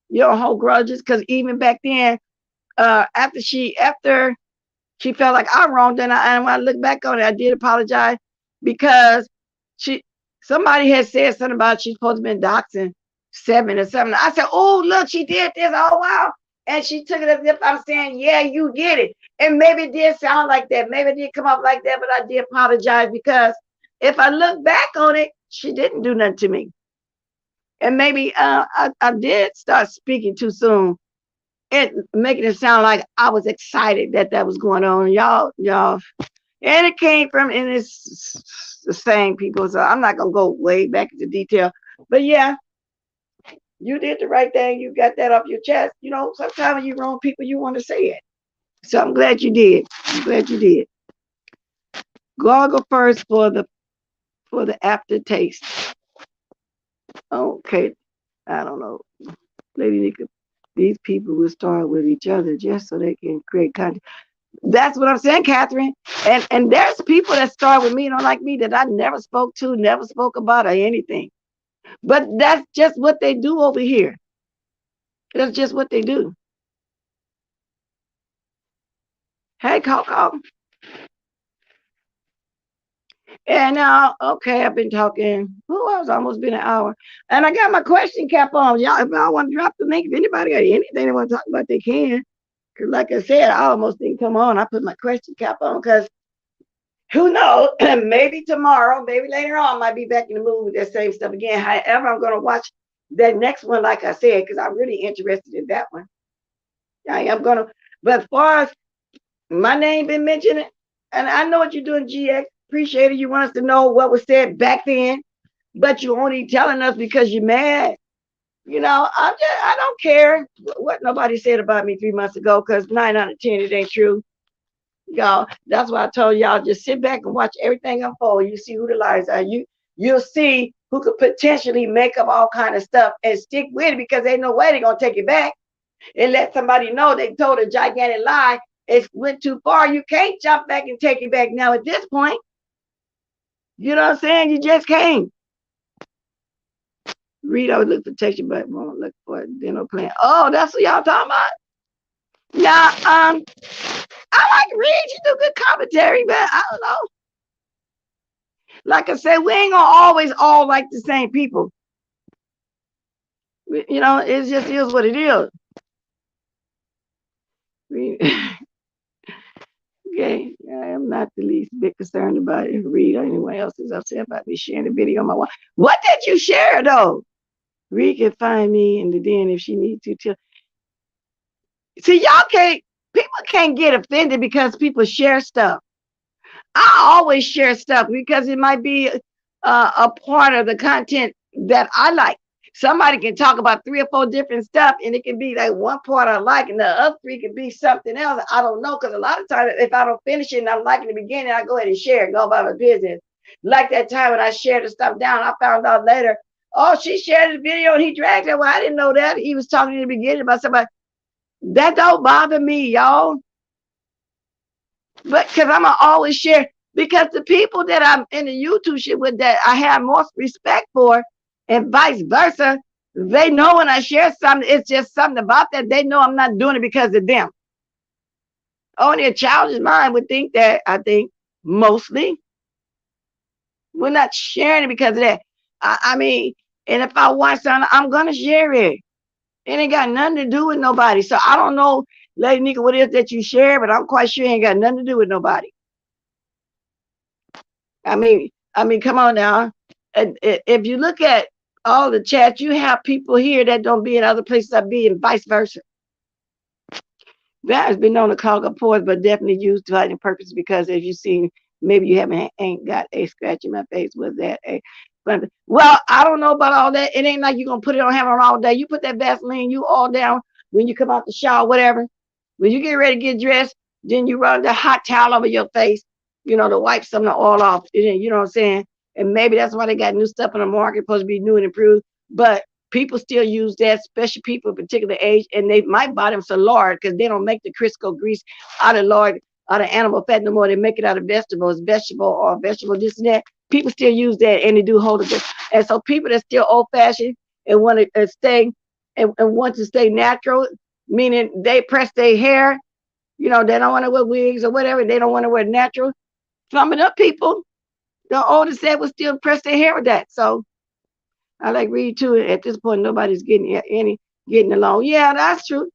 You don't hold grudges, because even back then, after she felt like I wronged her, and when I look back on it, I did apologize because somebody had said something about she's supposed to have been doxing 7 or something. I said, oh, look, she did this. Oh, wow. And she took it as if I'm saying, yeah, you did it. And maybe it did sound like that. Maybe it did come up like that, but I did apologize because if I look back on it, she didn't do nothing to me. And maybe I did start speaking too soon and making it sound like I was excited that was going on. Y'all. And it came from, and it's the same people. So I'm not going to go way back into detail. But yeah, you did the right thing. You got that off your chest. Sometimes when you wrong people, you want to say it. So I'm glad you did. Gargle first for the aftertaste. Okay. I don't know. Lady Nika, these people will start with each other just so they can create content. That's what I'm saying, Catherine. And there's people that start with me, don't like me, that I never spoke to, never spoke about or anything. But that's just what they do over here. That's just what they do. Hey, Coco. And okay, I've been talking. Oh, I was almost been an hour. And I got my question cap on. Y'all, if I want to drop the link, if anybody got anything they want to talk about, they can. Because like I said, I almost didn't come on. I put my question cap on because who knows? Maybe tomorrow, maybe later on, I might be back in the mood with that same stuff again. However, I'm going to watch that next one, like I said, because I'm really interested in that one. I am going to. But as far as my name been mentioned, and I know what you're doing, GX. Appreciate it. You want us to know what was said back then, but you're only telling us because you're mad. I don't care what nobody said about me 3 months ago, because 9 out of 10 it ain't true. Y'all, that's why I told y'all, just sit back and watch everything unfold. You see who the liars are. You'll see who could potentially make up all kind of stuff and stick with it, because ain't no way they're gonna take it back and let somebody know they told a gigantic lie. It went too far. You can't jump back and take it back now at this point. You know what I'm saying? You just can't. Read, I would look for protection, but won't look for a dental plan. Oh, that's what y'all talking about? Now, I like Reed. You do good commentary, but I don't know. Like I said, we ain't gonna always all like the same people. It just is what it is. Okay, I am not the least bit concerned about it. Reed or anyone else is upset about me sharing the video on my wall. What did you share though? Reed can find me in the den if she needs to. See, people can't get offended because people share stuff. I always share stuff because it might be a part of the content that I like. Somebody can talk about 3 or 4 different stuff, and it can be like one part I like, and the other 3 can be something else. I don't know, because a lot of times if I don't finish it and I'm liking the beginning, I go ahead and share it, go about my business. Like that time when I shared the stuff down, I found out later, oh, she shared the video and he dragged it. Well, I didn't know that. He was talking in the beginning about somebody. That don't bother me, y'all. But because I'm going to always share, because the people that I'm in the YouTube shit with that I have more respect for, and vice versa, they know when I share something, it's just something about that. They know I'm not doing it because of them. Only a childish mind would think that, I think, mostly. We're not sharing it because of that. I mean, and if I watch something, I'm going to share it. It ain't got nothing to do with nobody. So I don't know, Lady Nika, what it is that you share, but I'm quite sure it ain't got nothing to do with nobody. I mean, come on now. If you look at all the chats, you have people here that don't be in other places that be, and vice versa. That has been known to clog up pores, but definitely used to hiding purpose, because as you see, maybe you ain't got a scratch in my face. Was that a? Well, I don't know about all that. It ain't like you're gonna put it on, have it on all day. You put that Vaseline, you all down when you come out the shower, whatever. When you get ready to get dressed, then you run the hot towel over your face, to wipe some of the oil off. You know what I'm saying? And maybe that's why they got new stuff in the market, supposed to be new and improved. But people still use that, especially people of particular age, and they might buy them some lard, because they don't make the Crisco grease out of lard, out of animal fat no more. They make it out of vegetable this and that. People still use that, and they do hold it. And so people that still old fashioned and want to stay and want to stay natural, meaning they press their hair, they don't want to wear wigs or whatever. They don't want to wear natural. Some of the people, the older set, will still press their hair with that. So I like Reed too. At this point, nobody's getting along. Yeah, that's true.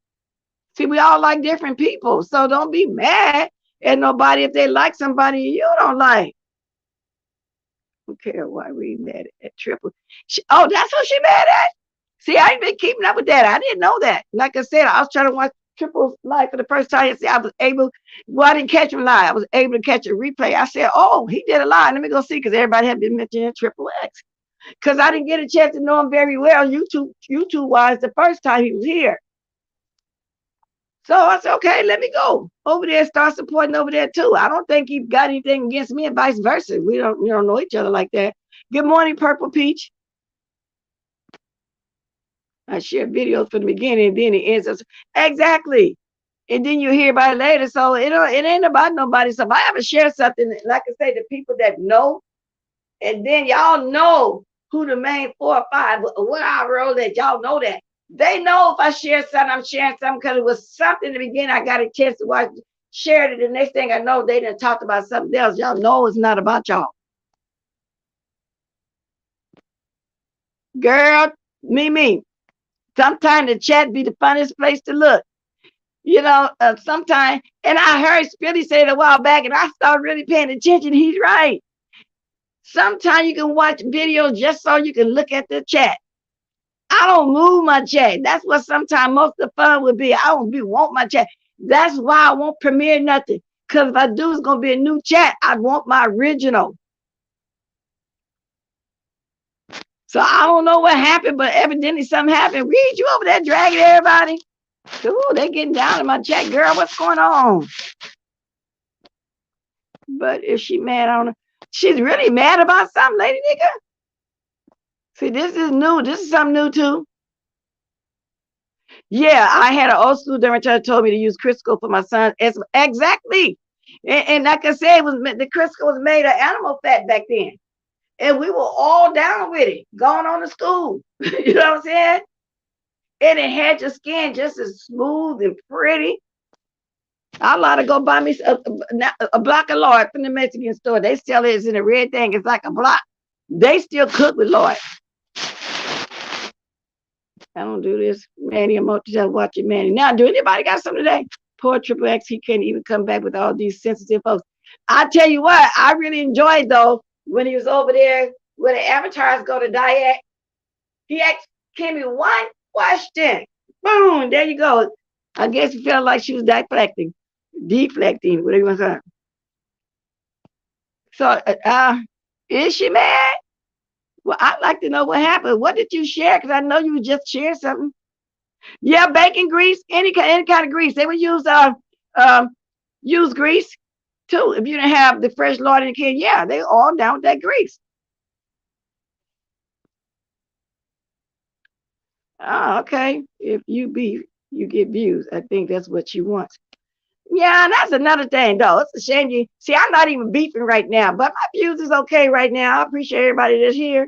See, we all like different people, so don't be mad at nobody if they like somebody you don't like. I don't care why Reed mad at Triple. Oh, that's what she mad at. See, I ain't been keeping up with that. I didn't know that. Like I said, I was trying to watch Triple's live for the first time. See, I was able. Well, I didn't catch him live. I was able to catch a replay. I said, "Oh, he did a live. Let me go see," because everybody had been mentioning Triple X. Because I didn't get a chance to know him very well, YouTube wise, the first time he was here. So I said, okay, let me go over there and start supporting over there too. I don't think he got anything against me, and vice versa. We don't know each other like that. Good morning, Purple Peach. I share videos from the beginning, and then it ends up. Exactly. and then you hear about it later. So it ain't about nobody. So if I ever share something, like I say, the people that know, and then y'all know who the main 4 or 5, what I wrote that y'all know that. They know if I share something, I'm sharing something because it was something in the beginning. I got a chance to watch, shared it. The next thing I know, they done talked about something else. Y'all know it's not about y'all. Girl, me. Sometimes the chat be the funniest place to look. Sometimes, and I heard Spilly say it a while back, and I started really paying attention. He's right. Sometimes you can watch videos just so you can look at the chat. I don't move my chat. That's what sometimes most of the fun would be. I don't want my chat. That's why I won't premiere nothing. Because if I do, it's going to be a new chat. I want my original. So I don't know what happened, but evidently something happened. Read, you over there dragging everybody? Ooh, they getting down in my chat. Girl, what's going on? But if she mad, I don't know. She's really mad about something, lady nigga. See, this is new. This is something new too. Yeah, I had an old school dermatologist told me to use Crisco for my son. Exactly. And like I said, the Crisco was made of animal fat back then. And we were all down with it, going on to school. You know what I'm saying? And it had your skin just as smooth and pretty. I'd like to go buy me a block of lard from the Mexican store. They sell it in a red thing. It's like a block. They still cook with lard. I don't do this. Manny, I'm just watching Manny. Now, do anybody got something today? Poor Triple X, he can't even come back with all these sensitive folks. I tell you what, I really enjoyed though when he was over there where the avatars go to Diet. He asked Kimmy one question. Boom, there you go. I guess he felt like she was deflecting, whatever you want to say. So, is she mad? Well, I'd like to know what happened. What did you share? Because I know you just shared something. Yeah, bacon grease, any kind of grease. They would use grease too. If you didn't have the fresh lard in the can, yeah, they all down with that grease. Oh, okay. If you beef, you get views. I think that's what she wants. Yeah, and that's another thing though. It's a shame you see. I'm not even beefing right now, but my views is okay right now. I appreciate everybody that's here.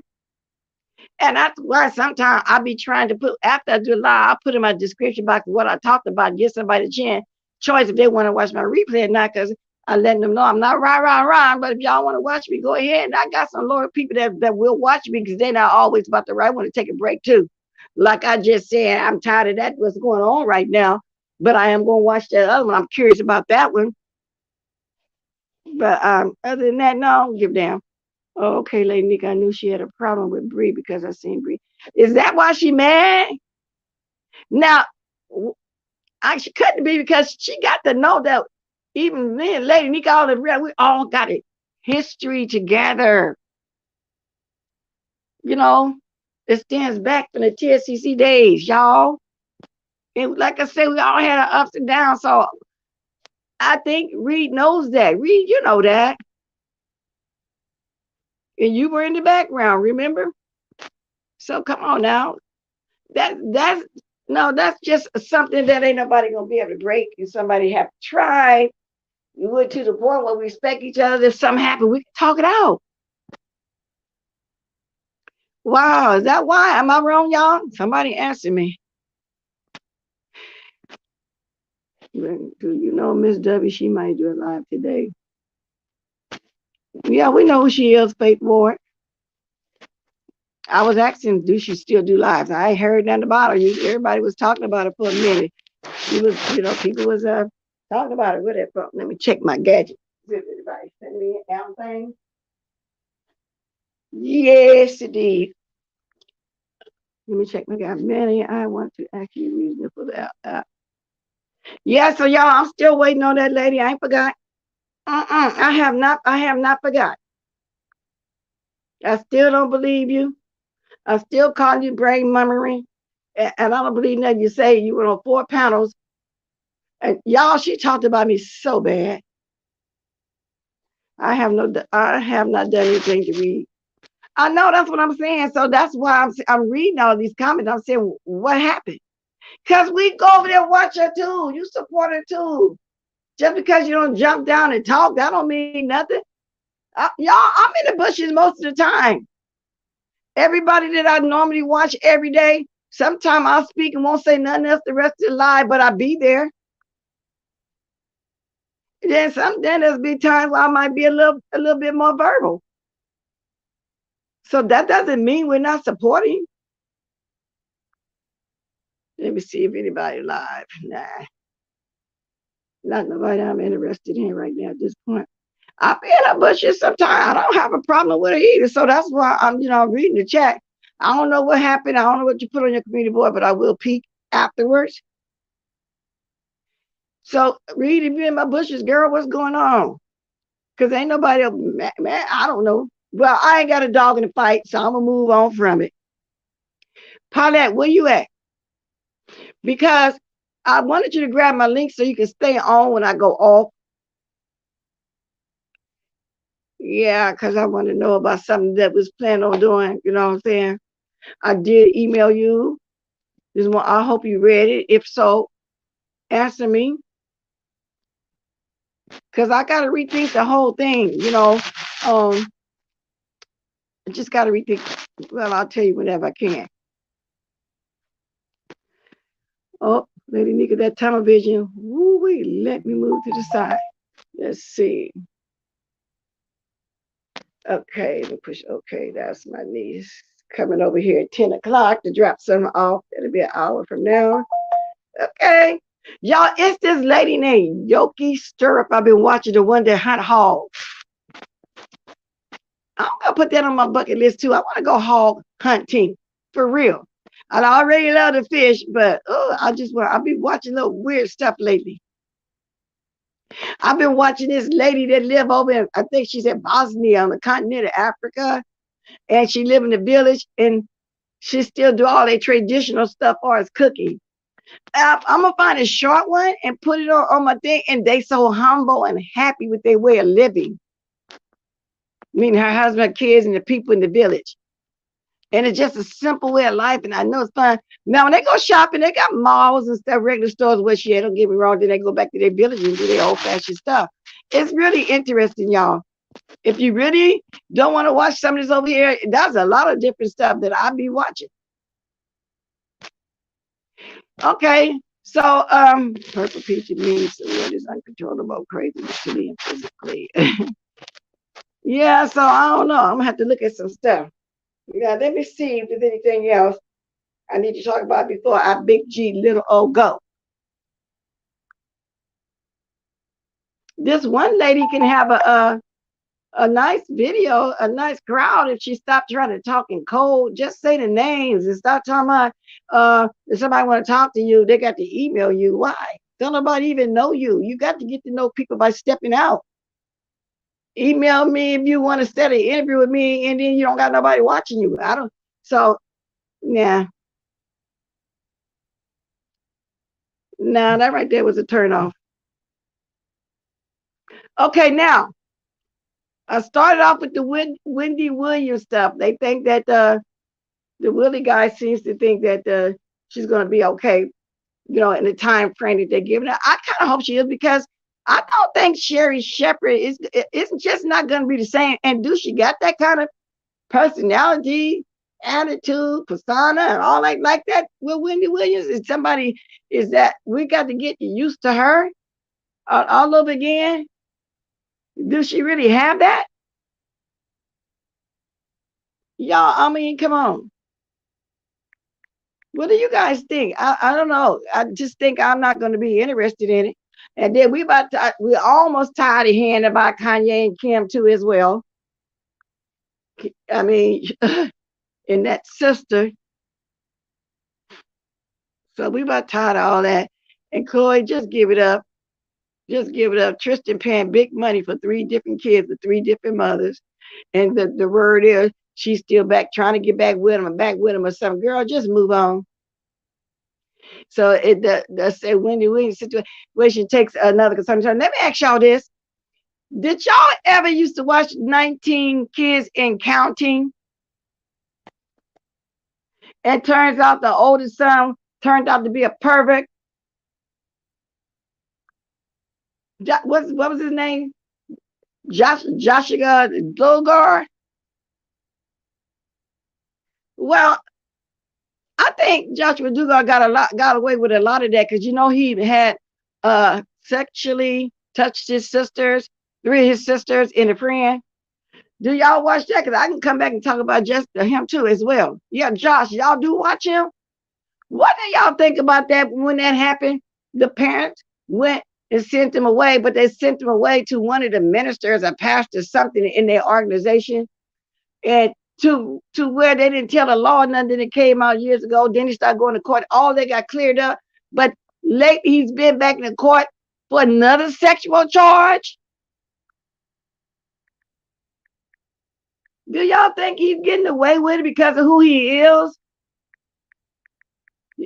And that's why sometimes I be trying to put, after I do a live, I put in my description box what I talked about, give somebody a choice if they want to watch my replay or not, because I letting them know I'm not rah. But if y'all want to watch me, go ahead. And I got some loyal people that will watch me because they're not always about the right one to take a break too. Like I just said, I'm tired of that, what's going on right now. But I am going to watch that other one. I'm curious about that one. But other than that, no, I don't give a damn. Oh, okay, Lady Nick, I knew she had a problem with Bree because I seen Bree. Is that why she mad? Now, she couldn't be because she got to know that even me and Lady Nick, we all got it history together. You know, it stands back from the TSCC days, y'all. And like I said, we all had our ups and downs. So I think Reed knows that. Reed, you know that. And you were in the background, remember? So come on now. That's just something that ain't nobody gonna be able to break. And somebody have to try. We went to the point where we respect each other. If something happened, we can talk it out. Wow, is that why? Am I wrong, y'all? Somebody answer me. Do you know Miss W? She might do it live today. Yeah, we know who she is, Faith Ward. I was asking, do she still do lives? I ain't heard nothing about her. Everybody was talking about her for a minute. She was, people was talking about it. Where that from? Let me check my gadget. Did anybody send me an thing? Yes, indeed. Let me check my gadget. Manny, I want to ask you reason for that. Yeah, so y'all, I'm still waiting on that lady. I ain't forgot. I have not forgot. I still don't believe you. I still call you brain murmuring. And I don't believe nothing you say. You were on 4 panels. And y'all, she talked about me so bad. I have not done anything to read. I know that's what I'm saying. So that's why I'm reading all these comments. I'm saying, what happened? Because we go over there and watch her too. You support her too. Just because you don't jump down and talk, that don't mean nothing. Y'all, I'm in the bushes most of the time. Everybody that I normally watch every day, sometimes I'll speak and won't say nothing else the rest of the live, but I'll be there. Then there's be times where I might be a little bit more verbal. So that doesn't mean we're not supporting. Let me see if anybody live. Nah. Not nobody I'm interested in right now at this point. I be in the bushes sometimes. I don't have a problem with it either. So that's why I'm reading the chat. I don't know what happened. I don't know what you put on your community board, but I will peek afterwards. So Reed, if you in my bushes, girl, what's going on? Because ain't nobody else, man, I don't know. Well, I ain't got a dog in the fight, so I'm gonna move on from it. Paulette, where you at? Because I wanted you to grab my link so you can stay on when I go off. Yeah, because I want to know about something that was planning on doing. You know what I'm saying? I did email you. This one, I hope you read it. If so, answer me. Because I got to rethink the whole thing, I just got to rethink. Well, I'll tell you whenever I can. Oh, Lady Nika, that tunnel vision. Woo-wee, let me move to the side. Let's see. Okay, let me push. Okay, that's my niece coming over here at 10 o'clock to drop something off. It'll be an hour from now. Okay. Y'all, it's this lady named Yoki Stirrup. I've been watching, the one that hunt hog. I'm gonna put that on my bucket list too. I want to go hog hunting for real. I already love the fish, but I've been watching little weird stuff lately. I've been watching this lady that live over in, I think she's in Bosnia on the continent of Africa, and she live in the village, and she still do all their traditional stuff as cooking. I'm gonna find a short one and put it on my thing, and they so humble and happy with their way of living. Meaning her husband, kids, and the people in the village. And it's just a simple way of life, and I know it's fun. Now, when they go shopping, they got malls and stuff, regular stores where she at. Don't get me wrong, then they go back to their village and do their old-fashioned stuff. It's really interesting, y'all. If you really don't want to watch some of this over here, there's a lot of different stuff that I'll be watching. Okay, so purple peach means what is uncontrollable craziness to me and physically. Yeah, so I don't know. I'm gonna have to look at some stuff. Yeah, let me see if there's anything else I need to talk about before I big G little O go. This one lady can have a nice video, a nice crowd if she stopped trying to talk in code. Just say the names and stop talking about if somebody want to talk to you, they got to email you. Why? Don't nobody even know you. You got to get to know people by stepping out. Email me if you want to set an interview with me, and then you don't got nobody watching you. Yeah. Nah, that right there was a turn off. Okay, now I started off with the Wendy Williams stuff. They think that the Willie guy seems to think that she's going to be okay, in the time frame that they're giving her. I kind of hope she is, because I don't think Sherry Shepherd is just not going to be the same. And do she got that kind of personality, attitude, persona, and all like that with Wendy Williams? Is that we got to get used to her all over again? Do she really have that? Y'all, I mean, come on. What do you guys think? I don't know. I just think I'm not going to be interested in it. And then we're almost tired of hearing about Kanye and Kim too as well. I mean, and that sister. So we about tired of all that. And Chloe, just give it up. Just give it up. Tristan paying big money for 3 different kids with 3 different mothers. And the word is she's still back, trying to get back with him or something. Girl, just move on. So the Wendy Williams situation takes another concern. Let me ask y'all this. Did y'all ever used to watch 19 Kids and Counting? It turns out the oldest son turned out to be a pervert. What was his name? Joshua Duggar. Well, I think Joshua Duggar got away with a lot of that because he had sexually touched his sisters, three of his sisters and a friend. Do y'all watch that? Because I can come back and talk about just him too as well. Yeah, Josh, y'all do watch him? What do y'all think about that when that happened? The parents went and sent him away, but they sent him away to one of the ministers or pastors, something in their organization, and to where they didn't tell the law nothing that came out years ago. Then he started going to court. All they got cleared up. But lately he's been back in the court for another sexual charge. Do y'all think he's getting away with it because of who he is?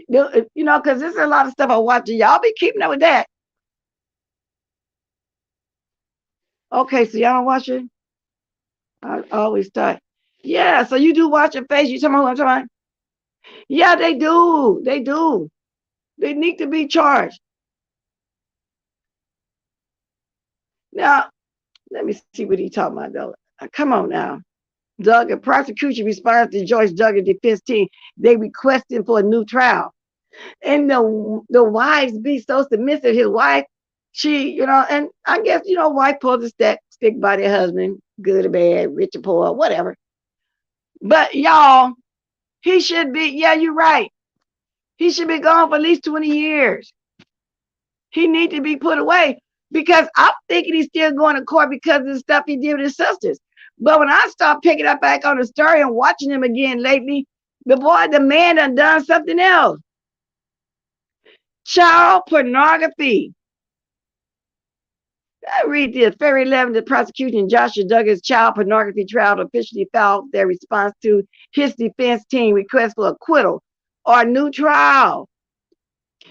Because there's a lot of stuff I watch. Y'all be keeping up with that. Okay, so y'all don't watch it? I always thought. Yeah, so you do watch your face. You talking about what I'm talking about? Yeah, they do. They do. They need to be charged. Now, let me see what he talking about, though. Come on now. Duggar, prosecution responds to George Duggar defense team. They requesting for a new trial. And the wives be so submissive. His wife, she, and I guess, wife pulls a stick by their husband, good or bad, rich or poor, whatever. But y'all, he should be, yeah, you're right. He should be gone for at least 20 years. He need to be put away because I'm thinking he's still going to court because of the stuff he did with his sisters. But when I start picking up back on the story and watching him again lately, the man done something else. Child pornography. I read this. February 11th, the prosecution Joshua Duggar's child pornography trial officially filed their response to his defense team request for acquittal or new trial.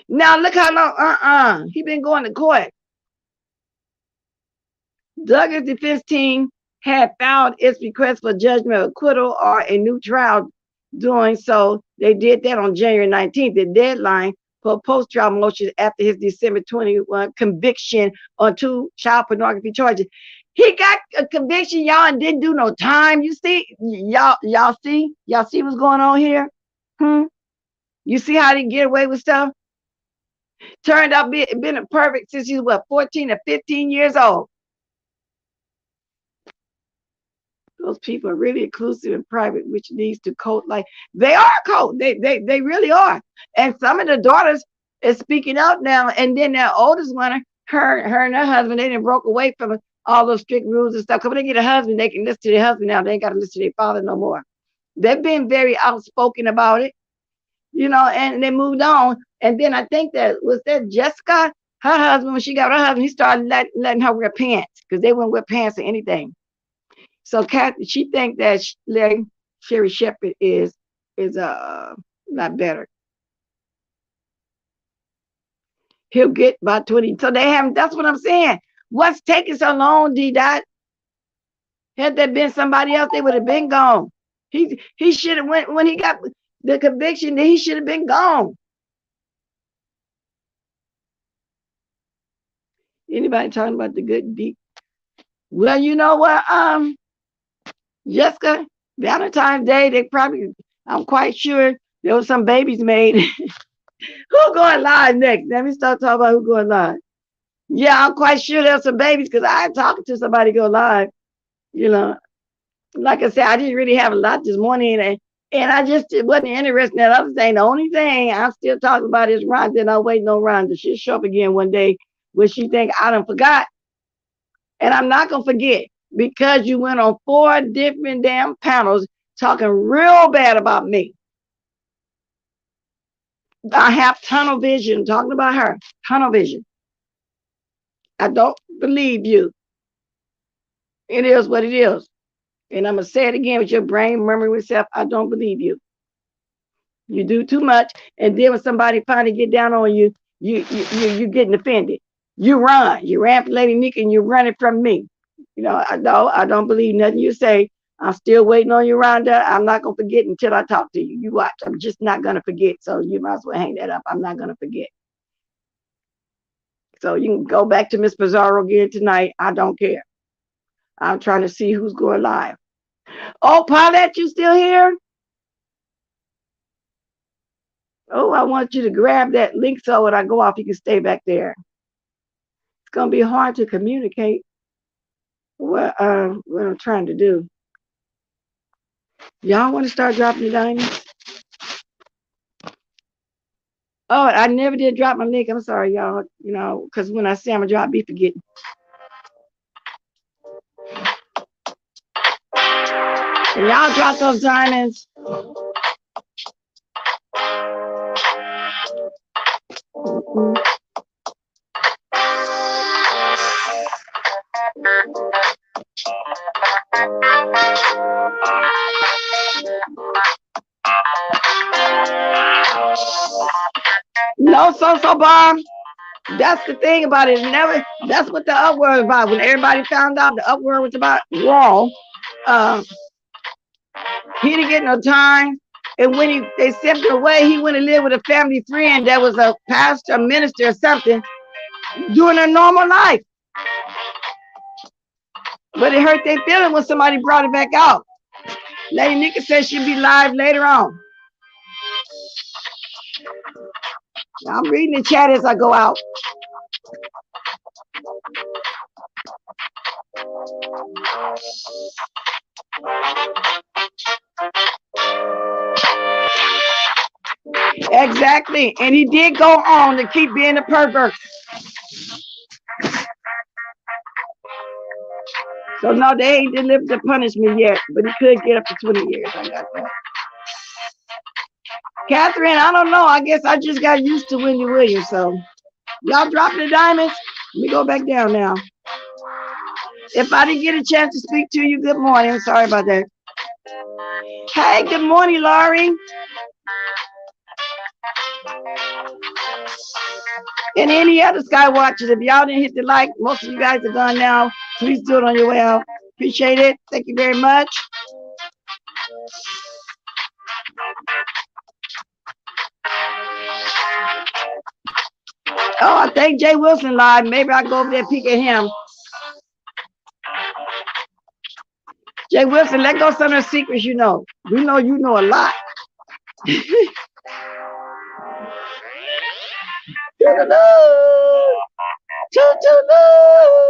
Now look how long, he been going to court. Duggar's defense team had filed its request for judgment of acquittal or a new trial. Doing so, they did that on January 19th, the deadline for post-trial motions after his December 21 conviction on 2 child pornography charges. He got a conviction, y'all, and didn't do no time. You see, y'all see what's going on here? You see how they get away with stuff? Turned out been a perfect since he was 14 or 15 years old. Those people are really inclusive and private, which leads to cult like they are cult. They really are. And some of the daughters is speaking up now. And then their oldest one, her and her husband, they done broke away from all those strict rules and stuff. Because when they get a husband, they can listen to their husband now. They ain't got to listen to their father no more. They've been very outspoken about it, and they moved on. And then I think that was Jessica, her husband, when she got her husband, he started letting her wear pants because they wouldn't wear pants or anything. So Kathy, she think that Sherry Shepherd is not better. He'll get about 20. So they haven't. That's what I'm saying. What's taking so long, D-Dot? Had there been somebody else, they would have been gone. He should have went when he got the conviction. He should have been gone. Anybody talking about the good deep? Well, you know what, Jessica, Valentine's Day, they probably, I'm quite sure there was some babies made. Who going live next? Let me start talking about who going live. Yeah, I'm quite sure there's some babies because I'm talking to somebody go live. Like I said, I didn't really have a lot this morning, and I just wasn't interested in that other thing. The only thing I'm still talking about is Rhonda, and I'm waiting on Rhonda. She'll show up again one day when she think I done forgot. And I'm not going to forget because you went on 4 different damn panels talking real bad about me. I have tunnel vision, talking about her, tunnel vision. I don't believe you. It is what it is. And I'm going to say it again with your brain murmuring itself. I don't believe you. You do too much. And then when somebody finally get down on you, you're getting offended. You run. You ran from Lady Nika and you're running from me. I don't believe nothing you say. I'm still waiting on you, Rhonda. I'm not going to forget until I talk to you. You watch. I'm just not going to forget. So you might as well hang that up. I'm not going to forget. So you can go back to Miss Pizarro again tonight. I don't care. I'm trying to see who's going live. Oh, Paulette, you still here? Oh, I want you to grab that link so when I go off, you can stay back there. It's going to be hard to communicate what I'm trying to do. Y'all want to start dropping the diamonds? Oh, I never did drop my link. I'm sorry, y'all. You know, because when I say I'm going to drop, be forgetting. Can y'all drop those diamonds? No so bomb. That's the thing about it. Never. That's what the upward was about. When everybody found out the upward was about wrong, he didn't get no time. And when they sent him away, he went and lived with a family friend that was a pastor, minister, or something, doing a normal life. But it hurt their feeling when somebody brought it back out. Lady Nika said she'd be live later on. I'm reading the chat as I go out. Exactly. And he did go on to keep being a pervert. So no, they ain't delivered the punishment yet, but he could get up to 20 years. I got that. Catherine, I don't know. I guess I just got used to Wendy Williams. So y'all dropping the diamonds? Let me go back down now. If I didn't get a chance to speak to you, good morning. I'm sorry about that. Hey, good morning, Laurie. And any other Sky Watchers, if y'all didn't hit the like, most of you guys are gone now. Please do it on your way out. Appreciate it. Thank you very much. Oh, I think Jay Wilson live. Maybe I'll go over there and peek at him. Jay Wilson, let go some of the secrets you know. We know you know a lot. Toodaloo! Toodaloo!